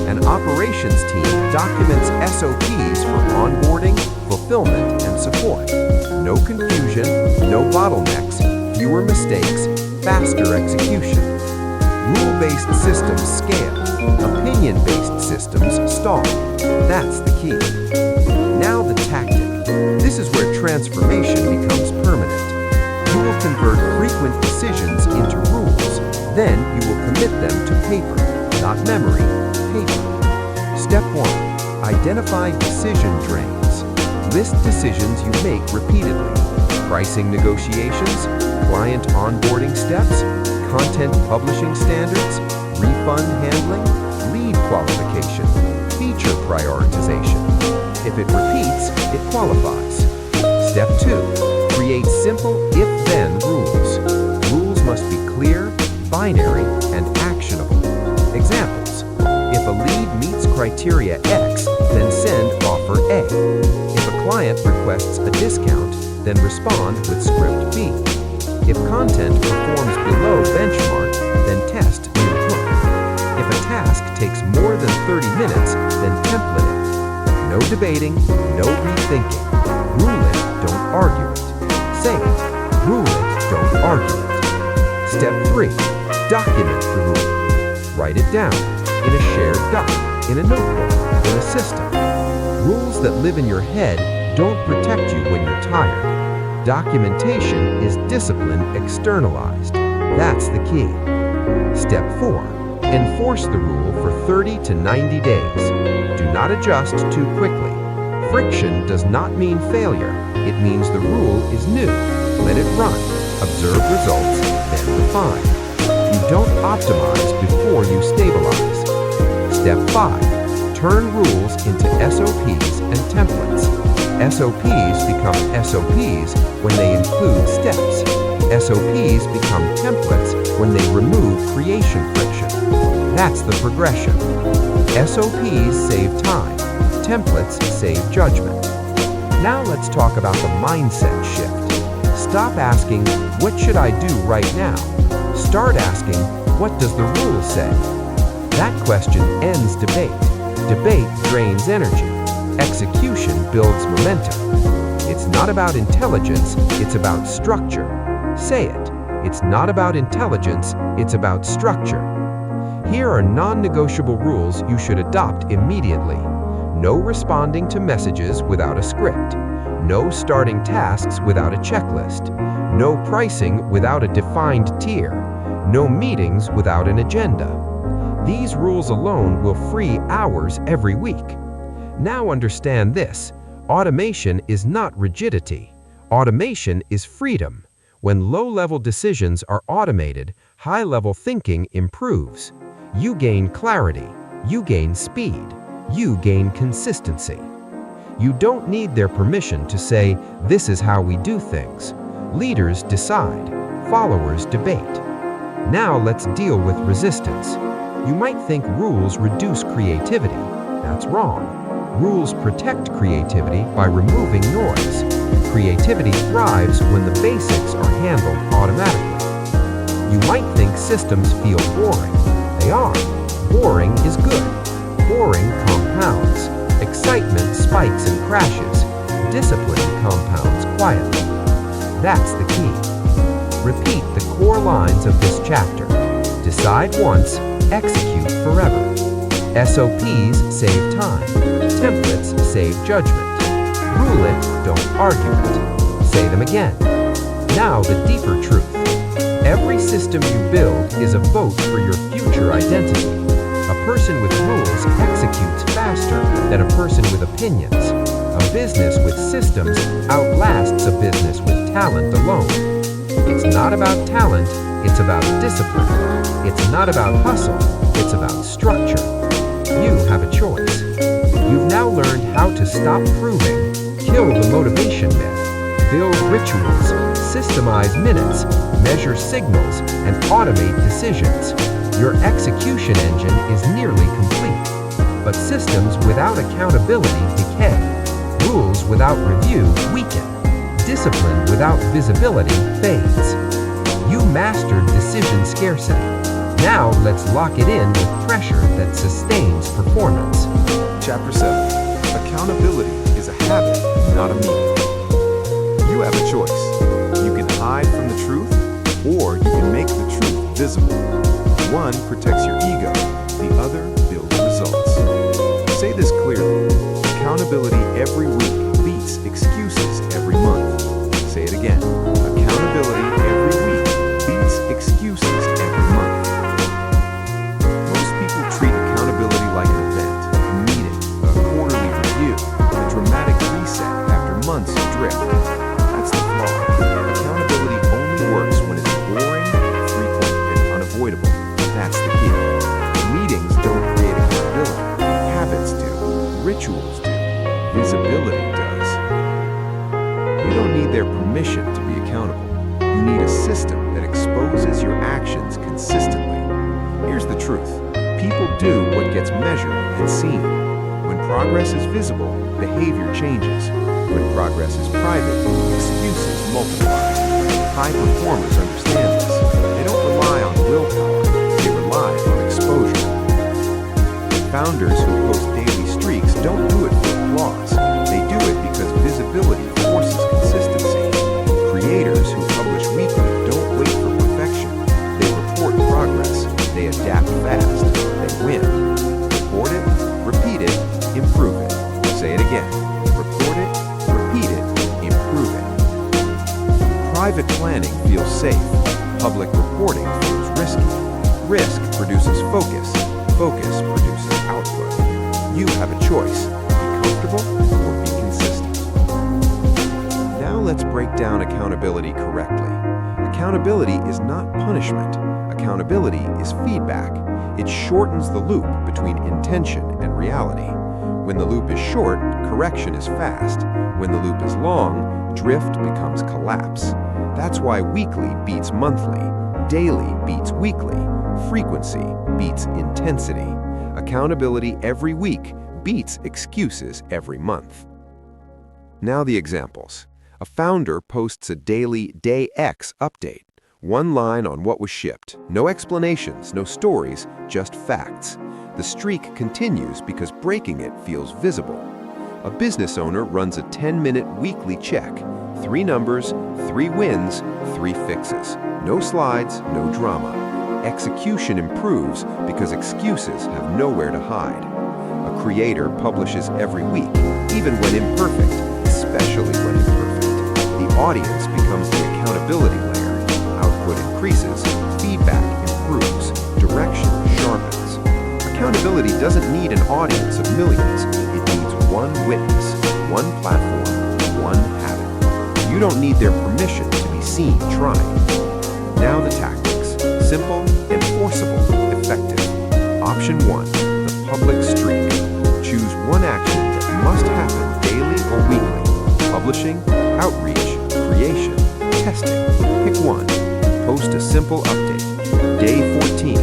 An operations team documents SOPs for onboarding, fulfillment, and support. No confusion, no bottlenecks, fewer mistakes, faster execution. Rule-based systems scale. Opinion-based systems stall. That's the key. Now the tactic. This is where transformation becomes permanent. You will convert frequent decisions into rules. Then you will commit them to paper, not memory, paper. Step 1. Identify decision drains. List decisions you make repeatedly. Pricing negotiations, client onboarding steps, content publishing standards, refund handling, lead qualification, feature prioritization. If it repeats, it qualifies. Step 2. Create simple if-then rules. Rules must be clear, binary, and actionable. Examples. If a lead meets criteria X, then send offer A. If a client requests a discount, then respond with script B. If content performs below benchmark, then test new hook. If a task takes more than 30 minutes, then template it. No debating, no rethinking. Rule it, don't argue it. Say it. Rule it, don't argue it. Step 3. Document the rule. Write it down in a shared doc, in a notebook, in a system. Rules that live in your head don't protect you when you're tired. Documentation is discipline externalized. That's the key. Step 4. Enforce the rule for 30 to 90 days. Do not adjust too quickly. Friction does not mean failure. It means the rule is new. Let it run. Observe results, then refine. You don't optimize before you stabilize. Step 5. Turn rules into SOPs and templates. SOPs become SOPs when they include steps. SOPs become templates when they remove creation friction. That's the progression. SOPs save time. Templates save judgment. Now let's talk about the mindset shift. Stop asking, what should I do right now? Start asking, what does the rule say? That question ends debate. Debate drains energy. Execution builds momentum. It's not about intelligence, it's about structure. Say it. It's not about intelligence, it's about structure. Here are non-negotiable rules you should adopt immediately. No responding to messages without a script. No starting tasks without a checklist. No pricing without a defined tier. No meetings without an agenda. These rules alone will free hours every week. Now understand this. Automation is not rigidity. Automation is freedom. When low-level decisions are automated, high-level thinking improves. You gain clarity. You gain speed. You gain consistency. You don't need their permission to say, this is how we do things. Leaders decide. Followers debate. Now let's deal with resistance. You might think rules reduce creativity. That's wrong. Rules protect creativity by removing noise. Creativity thrives when the basics are handled automatically. You might think systems feel boring. They are. Boring is good. Boring compounds. Excitement spikes and crashes. Discipline compounds quietly. That's the key. Repeat the core lines of this chapter. Decide once, execute forever. SOPs save time. Templates save judgment. Rule it, don't argue it. Say them again. Now the deeper truth. Every system you build is a vote for your future identity. A person with rules executes faster than a person with opinions. A business with systems outlasts a business with talent alone. It's not about talent, it's about discipline. It's not about hustle, it's about structure. You have a choice. You've now learned how to stop proving, kill the motivation myth, build rituals, systemize minutes, measure signals, and automate decisions. Your execution engine is nearly complete. But systems without accountability decay. Rules without review weaken. Discipline without visibility fades. You mastered decision scarcity. Now let's lock it in with pressure that sustains performance. Chapter 7. Accountability is a habit, not a meaning. You have a choice. You can hide from the truth, or you can make the truth visible. One protects your ego, the other builds results. Say this clearly. Accountability every week beats excuses every month. Say it again. Accountability every week beats excuses every month. Most people treat accountability like an event, a meeting, a quarterly review, a dramatic reset after months of drift. That's the flaw. Accountability only works when it's boring, frequent, and unavoidable. That's the key. Meetings don't create accountability. Habits do. Rituals do. Visibility does. You don't need their permission to be accountable. You need a system that exposes your actions consistently. Here's the truth. People do what gets measured and seen. When progress is visible, behavior changes. When progress is private, excuses multiply. High performers understand this. They don't rely on willpower. They rely on exposure. Founders who post daily streaks don't do it for applause. They do it because visibility forces consistency. Creators who publish weekly don't wait for perfection. They report progress. They adapt fast. They win. Report it, repeat it, improve it. Say it again. Report it, repeat it, improve it. Private planning feels safe. Public reporting feels risky. Risk produces focus. Focus produces output. You have a choice. Be comfortable or be consistent. Now let's break down accountability correctly. Accountability is not punishment. Accountability is feedback. It shortens the loop between intention and reality. When the loop is short, correction is fast. When the loop is long, drift becomes collapse. That's why weekly beats monthly, daily beats weekly, frequency beats intensity. Accountability every week beats excuses every month. Now the examples. A founder posts a daily Day X update. One line on what was shipped. No explanations, no stories, just facts. The streak continues because breaking it feels visible. A business owner runs a 10-minute weekly check. 3 numbers, 3 wins, 3 fixes. No slides, no drama. Execution improves because excuses have nowhere to hide. A creator publishes every week, even when imperfect, especially when imperfect. The audience becomes the accountability layer. Output increases, feedback improves, direction sharpens. Accountability doesn't need an audience of millions. It needs one witness, one platform, one habit. You don't need their permission to be seen trying. Now the tactics. Simple, enforceable, effective. Option 1, the public streak. Choose one action that must happen daily or weekly. Publishing, outreach, creation, testing. Pick one. Post a simple update. Day 14.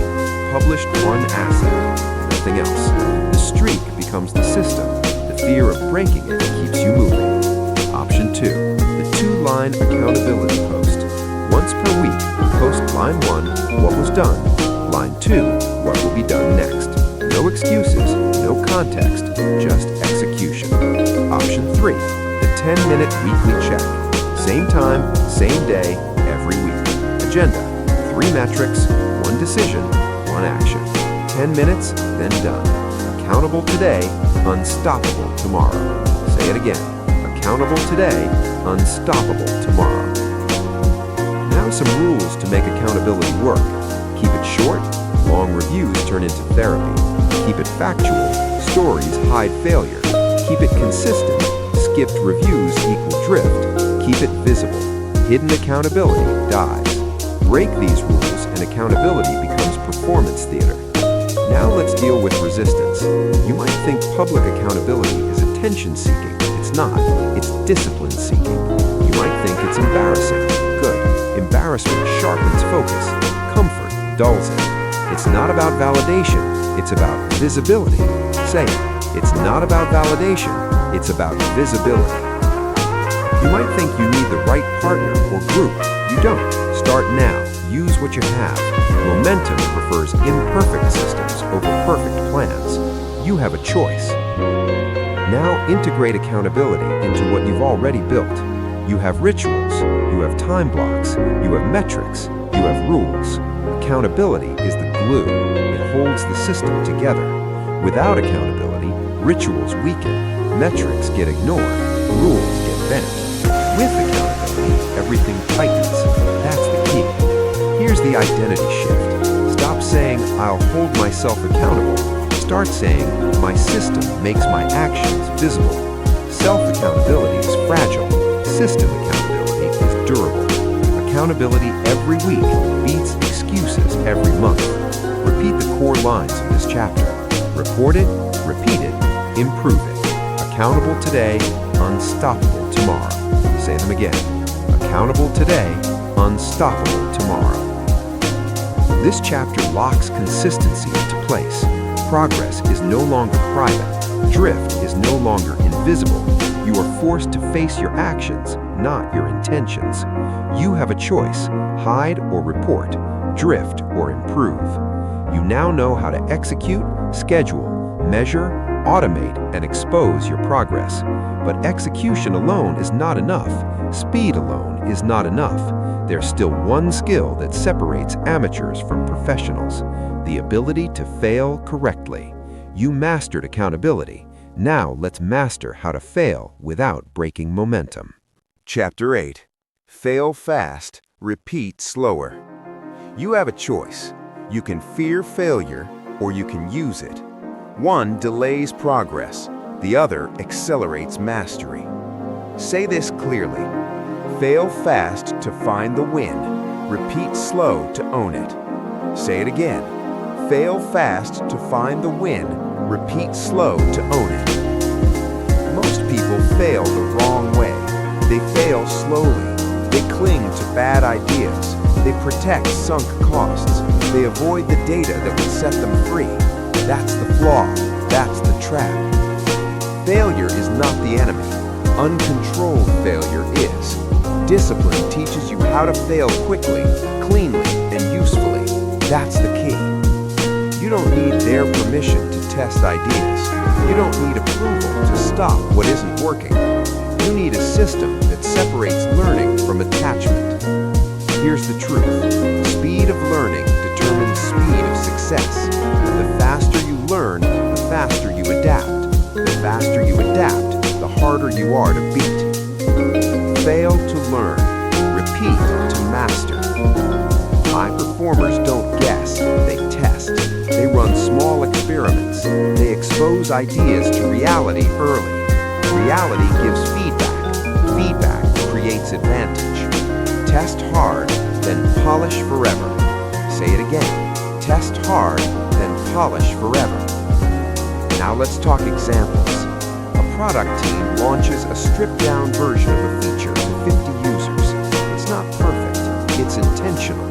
Published 1 asset. Nothing else. The streak becomes the system. The fear of breaking it keeps you moving. Option 2. The 2-line accountability post. Once per week, post line 1, what was done. Line 2, what will be done next. No excuses, no context, just execution. Option 3. The 10-minute weekly check. Same time, same day, every week. Agenda. 3 metrics, 1 decision, 1 action. 10 minutes, then done. Accountable today, unstoppable tomorrow. Say it again. Accountable today, unstoppable tomorrow. Now some rules to make accountability work. Keep it short, long reviews turn into therapy. Keep it factual, stories hide failure. Keep it consistent, skipped reviews equal drift. Keep it visible, hidden accountability dies. Break these rules and accountability becomes performance theater. Now let's deal with resistance. You might think public accountability is attention-seeking. It's not. It's discipline-seeking. You might think it's embarrassing. Good. Embarrassment sharpens focus. Comfort dulls it. It's not about validation. It's about visibility. Say it. It's not about validation. It's about visibility. You might think you need the right partner or group. You don't. Start now. Use what you have. Momentum prefers imperfect systems over perfect plans. You have a choice. Now integrate accountability into what you've already built. You have rituals, you have time blocks, you have metrics, you have rules. Accountability is the glue. It holds the system together. Without accountability, rituals weaken, metrics get ignored, rules get bent. With accountability, everything tightens. That's the key. Here's the identity shift. Stop saying, I'll hold myself accountable. Start saying, my system makes my actions visible. Self-accountability is fragile. System accountability is durable. Accountability every week beats excuses every month. Repeat the core lines of this chapter. Record it, repeat it, improve it. Accountable today, unstoppable tomorrow. Say them again. Accountable today, unstoppable tomorrow. This chapter locks consistency into place. Progress is no longer private. Drift is no longer invisible. You are forced to face your actions, not your intentions. You have a choice: hide or report, drift or improve. You now know how to execute, schedule, measure, automate, and expose your progress. But execution alone is not enough. Speed alone is not enough. There's still one skill that separates amateurs from professionals: the ability to fail correctly. You mastered accountability. Now let's master how to fail without breaking momentum. Chapter 8. Fail fast, repeat slower. You have a choice. You can fear failure, or you can use it. One delays progress, the other accelerates mastery. Say this clearly. Fail fast to find the win. Repeat slow to own it. Say it again. Fail fast to find the win. Repeat slow to own it. Most people fail the wrong way. They fail slowly. They cling to bad ideas. They protect sunk costs. They avoid the data that would set them free. That's the flaw. That's the trap. Failure is not the enemy. Uncontrolled failure is. Discipline teaches you how to fail quickly, cleanly, and usefully. That's the key. You don't need their permission to test ideas. You don't need approval to stop what isn't working. You need a system that separates learning from attachment. Here's the truth. Speed of learning determines speed of success. The faster you learn, the faster you adapt. The faster you adapt, the harder you are to beat. Fail to learn. Repeat to master. High performers don't guess, they test. They run small experiments. They expose ideas to reality early. Reality gives feedback. Feedback creates advantage. Test hard, then polish forever. Say it again. Test hard, then polish forever. Now let's talk examples. A product team launches a stripped-down version of a feature to 50 users. It's not perfect. It's intentional.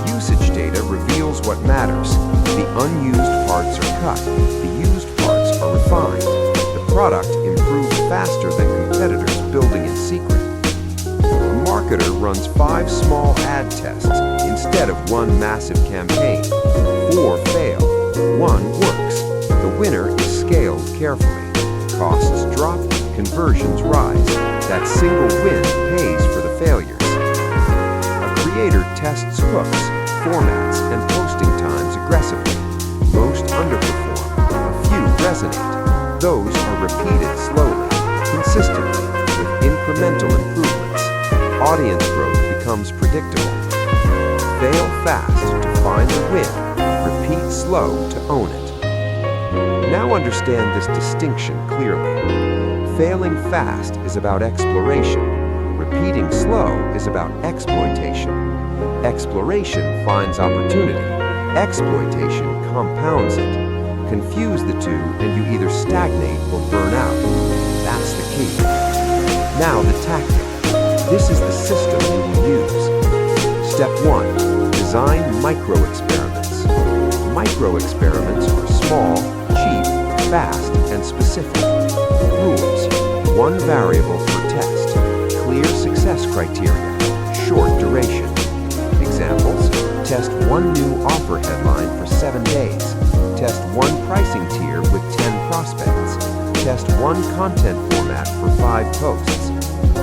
Usage data reveals what matters. The unused parts are cut. The used parts are refined. The product improves faster than competitors building in secret. A marketer runs 5 small ad tests instead of 1 massive campaign. 4 fail. 1 works. The winner is scaled carefully. Costs drop, conversions rise. That single win pays for the failures. A creator tests hooks, formats, and posting times aggressively. Most underperform. A few resonate. Those are repeated slowly, consistently, with incremental improvements. Audience growth becomes predictable. Fail fast to find the win. Repeat slow to own it. Now understand this distinction clearly. Failing fast is about exploration. Repeating slow is about exploitation. Exploration finds opportunity. Exploitation compounds it. Confuse the two and you either stagnate or burn out. That's the key. Now the tactic. This is the system you will use. Step 1. Design micro-experiments. Micro-experiments are small, cheap, fast, and specific. Rules. 1 variable per test. Clear success criteria. Short duration. Examples. Test 1 new offer headline for 7 days. Test 1 pricing tier with 10 prospects. Test 1 content format for 5 posts.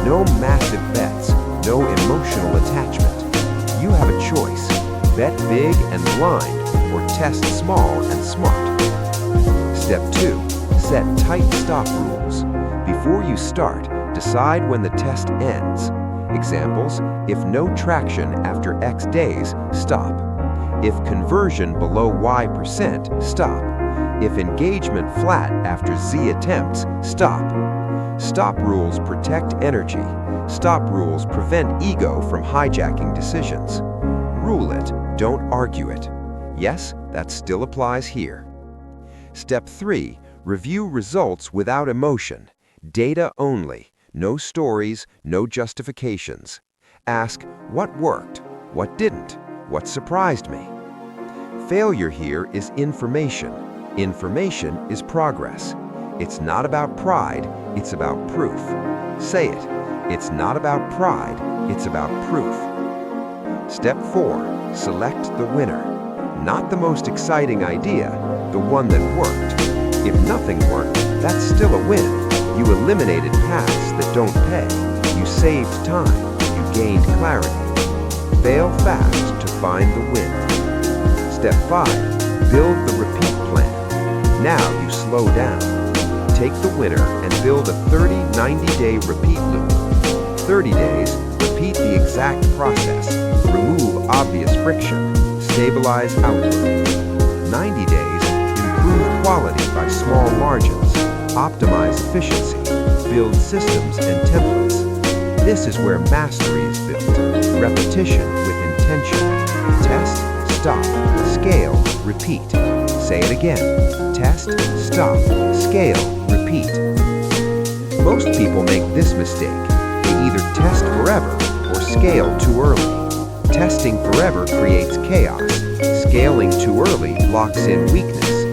No massive bets. No emotional attachment. You have a choice. Bet big and blind, or test small and smart. Step 2. Set tight stop rules. Before you start, decide when the test ends. Examples: if no traction after X days, stop. If conversion below Y%, stop. If engagement flat after Z attempts, stop. Stop rules protect energy. Stop rules prevent ego from hijacking decisions. Rule it, don't argue it. Yes, that still applies here. Step 3. Review results without emotion. Data only. No stories, no justifications. Ask, what worked? What didn't? What surprised me? Failure here is information. Information is progress. It's not about pride, it's about proof. Say it. It's not about pride, it's about proof. Step 4. Select the winner. Not the most exciting idea, the one that worked. If nothing worked, that's still a win. You eliminated paths that don't pay. You saved time. You gained clarity. Fail fast to find the win. Step 5. Build the repeat plan. Now you slow down. Take the winner and build a 30-90-day repeat loop. 30 days, repeat the exact process. Remove obvious friction. stabilize output. 90 days, improve quality by small margins, optimize efficiency, build systems and templates. This is where mastery is built. Repetition with intention. Test, stop, scale, repeat. Say it again. Test, stop, scale, repeat. Most people make this mistake. They either test forever or scale too early. Testing forever creates chaos. Scaling too early locks in weakness.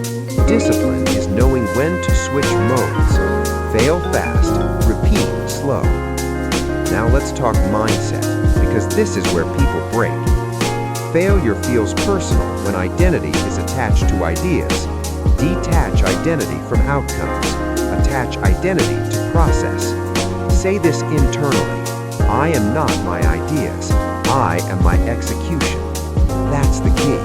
Discipline is knowing when to switch modes. Fail fast, repeat slow. Now let's talk mindset, because this is where people break. Failure feels personal when identity is attached to ideas. Detach identity from outcomes. Attach identity to process. Say this internally. I am not my ideas. I am my execution. That's the key.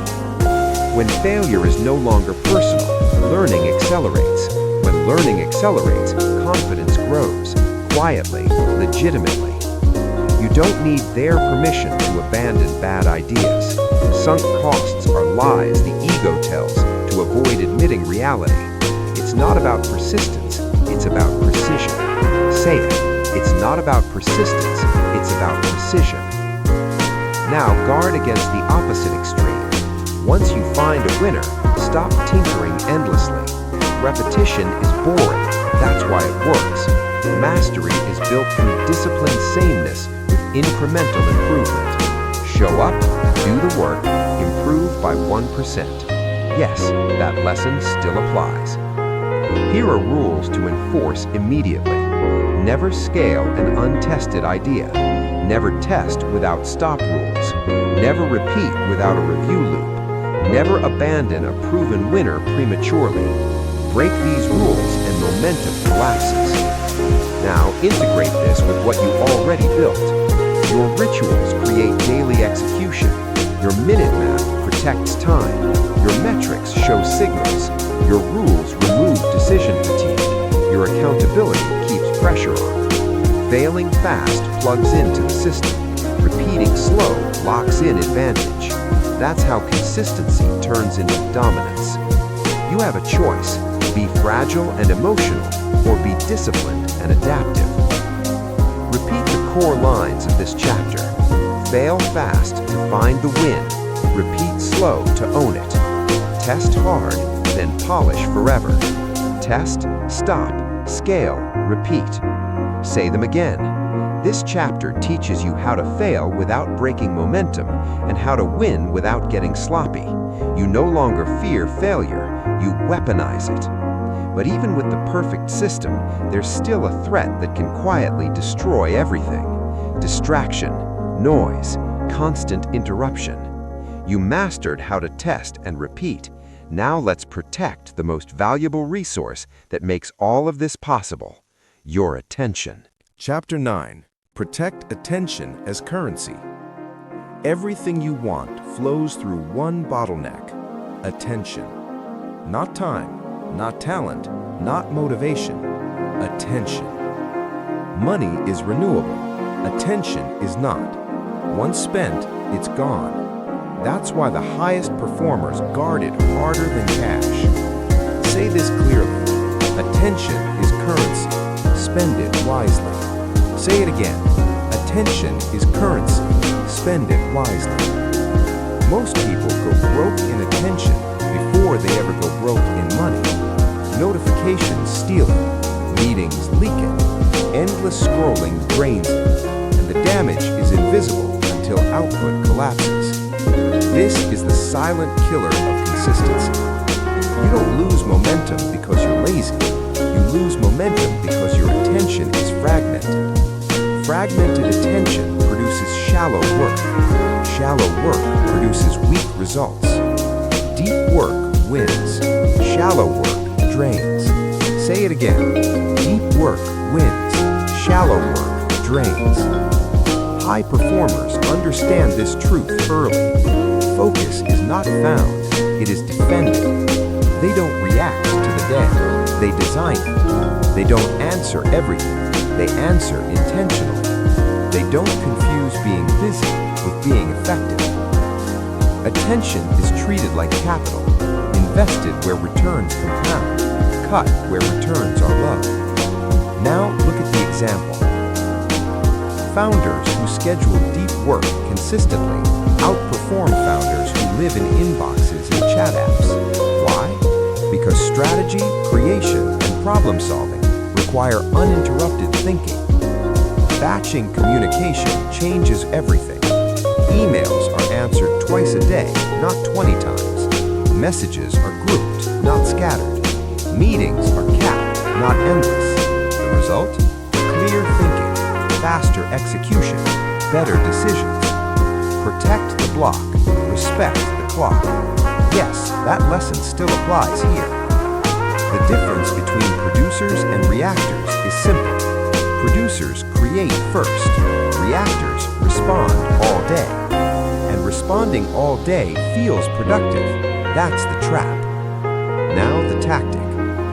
When failure is no longer personal, learning accelerates. When learning accelerates, confidence grows. Quietly, legitimately. You don't need their permission to abandon bad ideas. Sunk costs are lies the ego tells to avoid admitting reality. It's not about persistence, it's about precision. Say it. It's not about persistence, it's about precision. Now guard against the opposite extreme. Once you find a winner, stop tinkering endlessly. Repetition is boring, that's why it works. Mastery is built through disciplined sameness with incremental improvement. Show up, do the work, improve by 1%. Yes, that lesson still applies. Here are rules to enforce immediately. Never scale an untested idea. Never test without stop rules. Never repeat without a review loop. Never abandon a proven winner prematurely. Break these rules and momentum collapses. Now integrate this with what you already built. Your rituals create daily execution. Your minute map protects time. Your metrics show signals. Your rules remove decision fatigue. Your accountability keeps pressure on. Failing fast plugs into the system. Repeating slow locks in advantage. That's how consistency turns into dominance. You have a choice. Be fragile and emotional, or be disciplined and adaptive. Repeat the core lines of this chapter. Fail fast to find the win. Repeat slow to own it. Test hard, then polish forever. Test, stop, scale, repeat. Say them again. This chapter teaches you how to fail without breaking momentum and how to win without getting sloppy. You no longer fear failure, you weaponize it. But even with the perfect system, there's still a threat that can quietly destroy everything. Distraction, noise, constant interruption. You mastered how to test and repeat. Now let's protect the most valuable resource that makes all of this possible: your attention. Chapter 9. Protect attention as currency. Everything you want flows through one bottleneck: attention. Not time, not talent, not motivation. Attention. Money is renewable. Attention is not. Once spent, it's gone. That's why the highest performers guard it harder than cash. Say this clearly. Attention is currency. Spend it wisely. Say it again. Attention is currency. Spend it wisely. Most people go broke in attention before they ever go broke in money. Notifications steal it. Meetings leak it. Endless scrolling drains it. And the damage is invisible until output collapses. This is the silent killer of consistency. You don't lose momentum because you're lazy. You lose momentum because your attention is fragmented. Fragmented attention produces shallow work. Shallow work produces weak results. Deep work wins. Shallow work drains. Say it again. Deep work wins. Shallow work drains. High performers understand this truth early. Focus is not found, it is defended. They don't react to the day, they design it. They don't answer everything, they answer intentionally. They don't confuse being busy with being effective. Attention is treated like capital, invested where returns compound, cut where returns are low. Now look at the example. Founders who schedule deep work consistently outperform founders who live in inboxes and chat apps. Why? Because strategy, creation, and problem solving require uninterrupted thinking. Batching communication changes everything. Emails are answered twice a day, not 20 times. Messages are grouped, not scattered. Meetings are capped, not endless. The result? Clear thinking, faster execution, better decisions. Protect the block, respect the clock. Yes, that lesson still applies here. The difference between producers and reactors is simple. Producers create first, reactors respond all day. And responding all day feels productive. That's the trap. Now the tactic.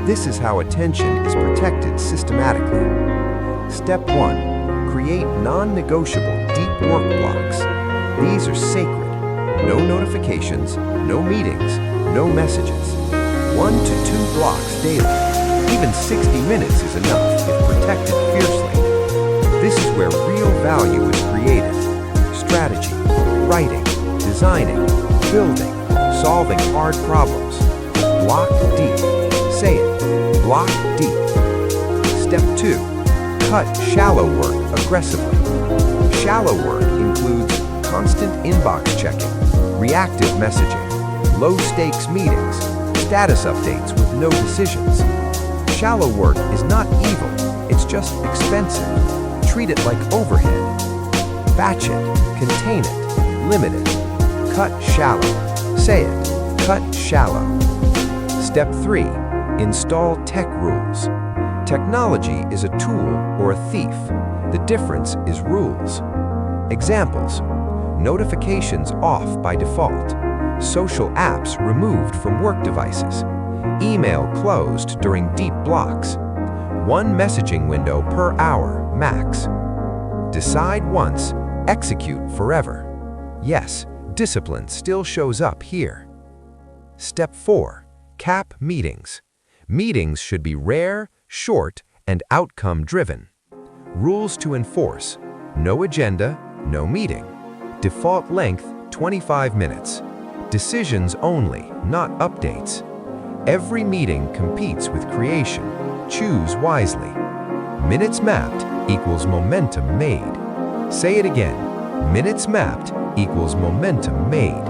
This is how attention is protected systematically. Step 1. Create non-negotiable deep work blocks. These are sacred. No notifications, no meetings, no messages. 1 to 2 blocks daily. Even 60 minutes is enough if protected fiercely. This is where real value is created. Strategy, writing, designing, building, solving hard problems. Block deep. Say it. Block deep. Step 2. Cut shallow work aggressively. Shallow work includes constant inbox checking, reactive messaging, low-stakes meetings, status updates with no decisions. Shallow work is not evil, it's just expensive. Treat it like overhead. Batch it, contain it, limit it. Cut shallow. Say it. Cut shallow. Step 3. Install tech rules. Technology is a tool or a thief. The difference is rules. Examples: notifications off by default, social apps removed from work devices, email closed during deep blocks, 1 messaging window per hour max. Decide once, execute forever. Yes, discipline still shows up here. Step 4. Cap meetings. Meetings should be rare, short, and outcome-driven. Rules to enforce: no agenda, no meeting. Default length, 25 minutes. Decisions only, not updates. Every meeting competes with creation. Choose wisely. Minutes mapped equals momentum made. Say it again. Minutes mapped equals momentum made.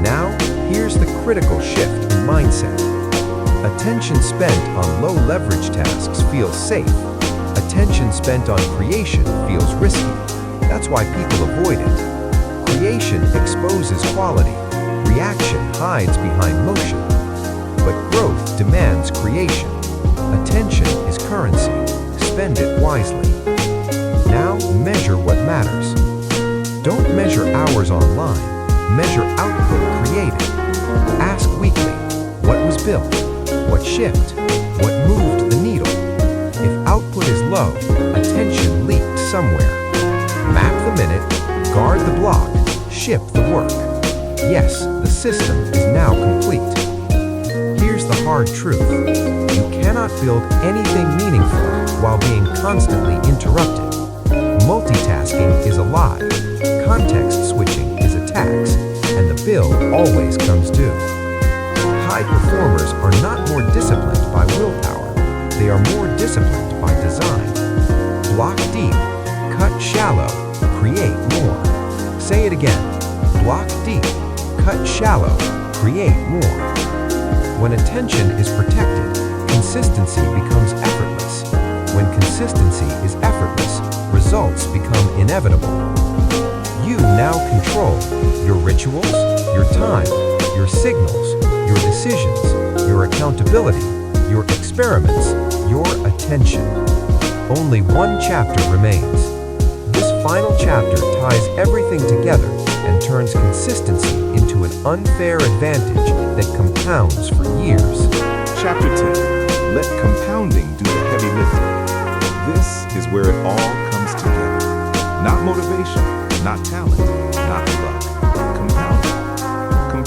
Now, here's the critical shift in mindset. Attention spent on low-leverage tasks feels safe. Attention spent on creation feels risky. That's why people avoid it. Creation exposes quality. Reaction hides behind motion. But growth demands creation. Attention is currency. Spend it wisely. Now measure what matters. Don't measure hours online. Measure output created. Ask weekly, what was built? What shipped? What moved the needle? If output is low, attention leaked somewhere. Map the minute, guard the block, ship the work. Yes, the system is now complete. Here's the hard truth. You cannot build anything meaningful while being constantly interrupted. Multitasking is a lie. Context switching is a tax, and the bill always comes due. High performers are not more disciplined by willpower. They are more disciplined by design. Block deep, cut shallow, create more. Say it again. Block deep, cut shallow, create more. When attention is protected, consistency becomes effortless. When consistency is effortless, results become inevitable. You now control your rituals, your time, your signals, your decisions, your accountability, your experiments, your attention. Only one chapter remains. This final chapter ties everything together and turns consistency into an unfair advantage that compounds for years. Chapter 10. Let compounding do the heavy lifting. This is where it all comes together. Not motivation, not talent, not luck. Compounding.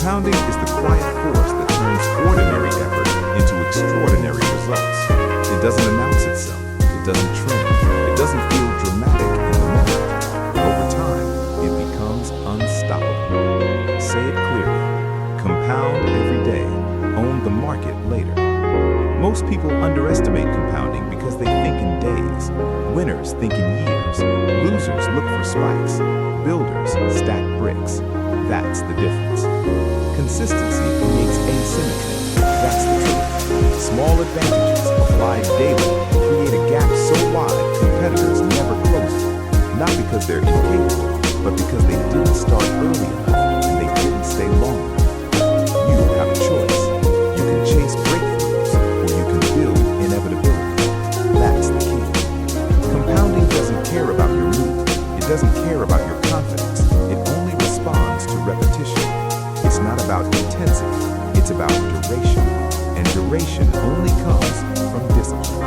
Compounding is the quiet force that turns ordinary effort into extraordinary results. It doesn't announce itself. It doesn't trend. It doesn't feel dramatic in the moment. Over time, it becomes unstoppable. Say it clearly. Compound every day. Own the market later. Most people underestimate compounding because they think in days. Winners think in years. Losers look for spikes. Builders stack bricks. That's the difference. Consistency creates asymmetry. That's the truth. Small advantages applied daily create a gap so wide competitors never close it. Not because they're incapable, but because they didn't start early enough and they didn't stay long enough. You have a choice. You can chase breakthroughs or you can build inevitability. That's the key. Compounding doesn't care about your mood. It doesn't care about your confidence. It only responds to repetition. It's not about intensity. It's about duration. And duration only comes from discipline.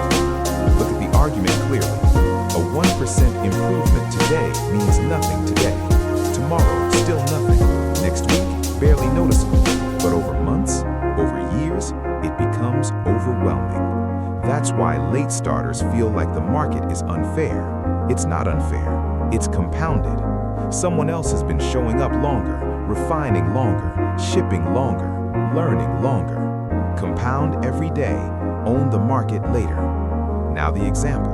Look at the argument clearly. A 1% improvement today means nothing today. Tomorrow, still nothing. Next week, barely noticeable. But over months, over years, it becomes overwhelming. That's why late starters feel like the market is unfair. It's not unfair. It's compounded. Someone else has been showing up longer, refining longer, shipping longer, learning longer. Compound every day, own the market later. Now the example.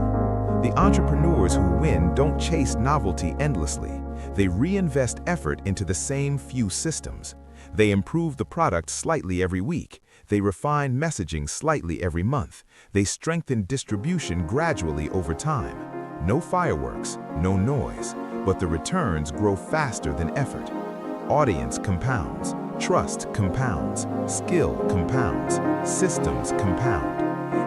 The entrepreneurs who win don't chase novelty endlessly. They reinvest effort into the same few systems. They improve the product slightly every week. They refine messaging slightly every month. They strengthen distribution gradually over time. No fireworks, no noise, but the returns grow faster than effort. Audience compounds, trust compounds, skill compounds, systems compound.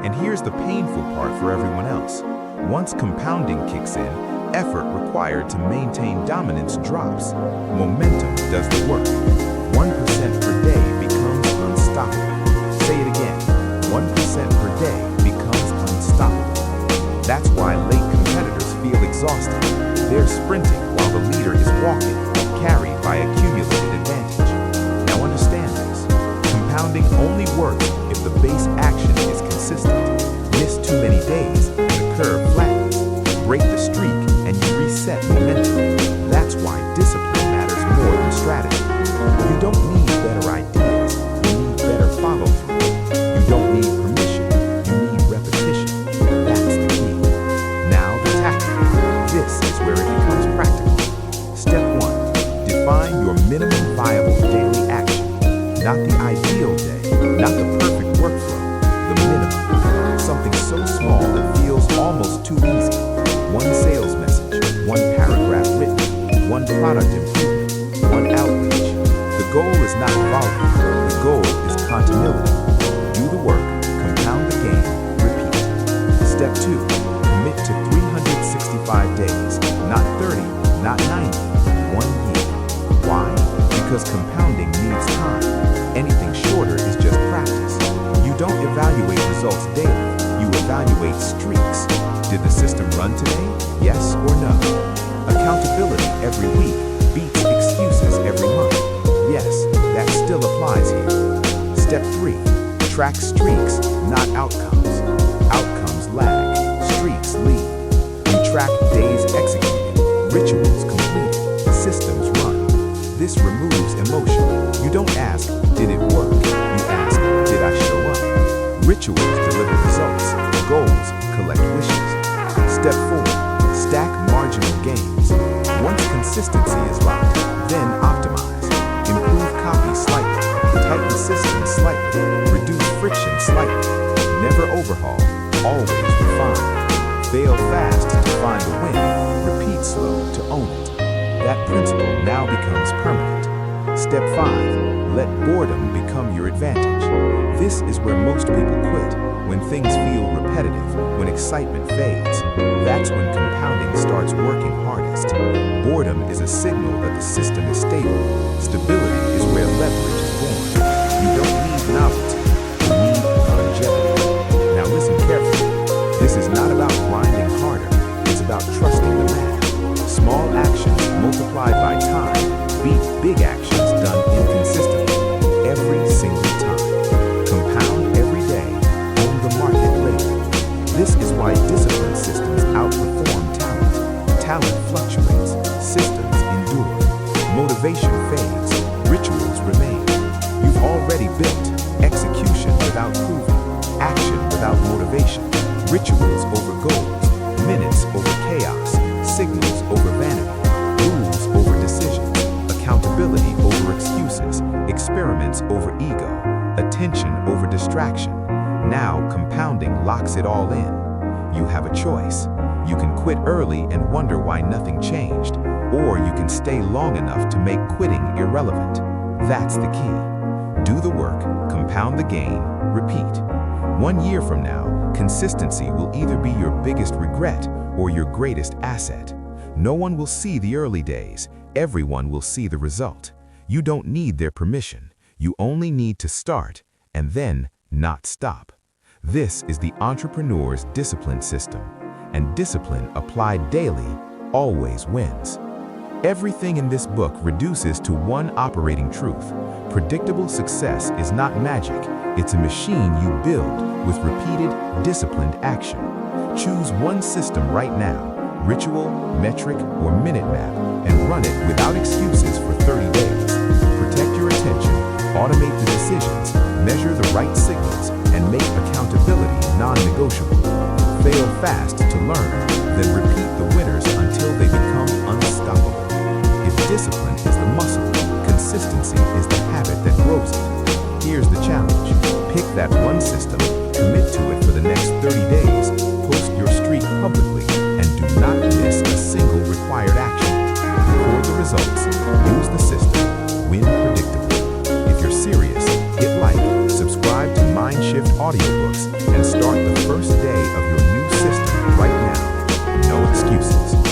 And here's the painful part for everyone else. Once compounding kicks in, effort required to maintain dominance drops. Momentum does the work. 1% per day becomes unstoppable. Say it again. 1% per day becomes unstoppable. That's why late competitors feel exhausted. They're sprinting while the leader is walking, carried by accumulated advantage. Now understand this. Compounding only works if the base action is consistent. Miss too many days, the curve flattens. Break the streak, and you reset momentum. That's why discipline matters more than strategy. You don't need better ideas. You need better follow-through. You don't need permission. You need repetition. That's the key. Now the tactic. This is where it becomes practical. Step 1. Define your minimum viable daily action. Not the ideal day, not the perfect workflow, the minimum. Something so small it feels almost too easy. One sales message, one paragraph written, one product improvement, one outreach. The goal is not volume, the goal is continuity. Do the work, compound the game, repeat. Step 2, commit to 365 days, not 30, not 90, 1 year. Why? Because compounding needs time. Anything shorter is just practice. You don't evaluate results daily, you evaluate streaks. Did the system run today? Yes or no? Accountability every week beats excuses every month. Yes, that still applies here. Step 3. Track streaks, not outcomes. Outcomes lag, streaks lead. You track days executed, rituals completed, systems run. This removes emotion. You don't ask, did it work? You ask, did I show up? Rituals deliver results. Goals collect wishes. Step 4. Stack marginal gains. Once consistency is locked, then optimize. Improve copy slightly. Tighten systems slightly. Reduce friction slightly. Never overhaul. Always refine. Fail fast to find the win. Repeat slow to own it. That principle now becomes permanent. Step 5. Let boredom become your advantage. This is where most people quit. When things feel repetitive, when excitement fades. That's when compounding starts working hardest. Boredom is a signal that the system is stable. Stability is where leverage is born. You don't need novelty, you need longevity. Now listen carefully. This is not about grinding harder, it's about trusting the math. Small actions multiplied by time beat big actions done inconsistently. Rituals over goals, minutes over chaos, signals over vanity, rules over decisions, accountability over excuses, experiments over ego, attention over distraction. Now compounding locks it all in. You have a choice. You can quit early and wonder why nothing changed, or you can stay long enough to make quitting irrelevant. That's the key. Do the work, compound the gain, repeat. 1 year from now, consistency will either be your biggest regret or your greatest asset. No one will see the early days. Everyone will see the result. You don't need their permission. You only need to start and then not stop. This is the entrepreneur's discipline system, and discipline applied daily always wins. Everything in this book reduces to one operating truth. Predictable success is not magic. It's a machine you build with repeated, disciplined action. Choose one system right now, ritual, metric, or minute map, and run it without excuses for 30 days. Protect your attention, automate the decisions, measure the right signals, and make accountability non-negotiable. Fail fast to learn, then repeat the winners until they become unstoppable. If discipline is the muscle, consistency is the habit that grows it. Here's the challenge. Pick that one system, commit to it for the next 30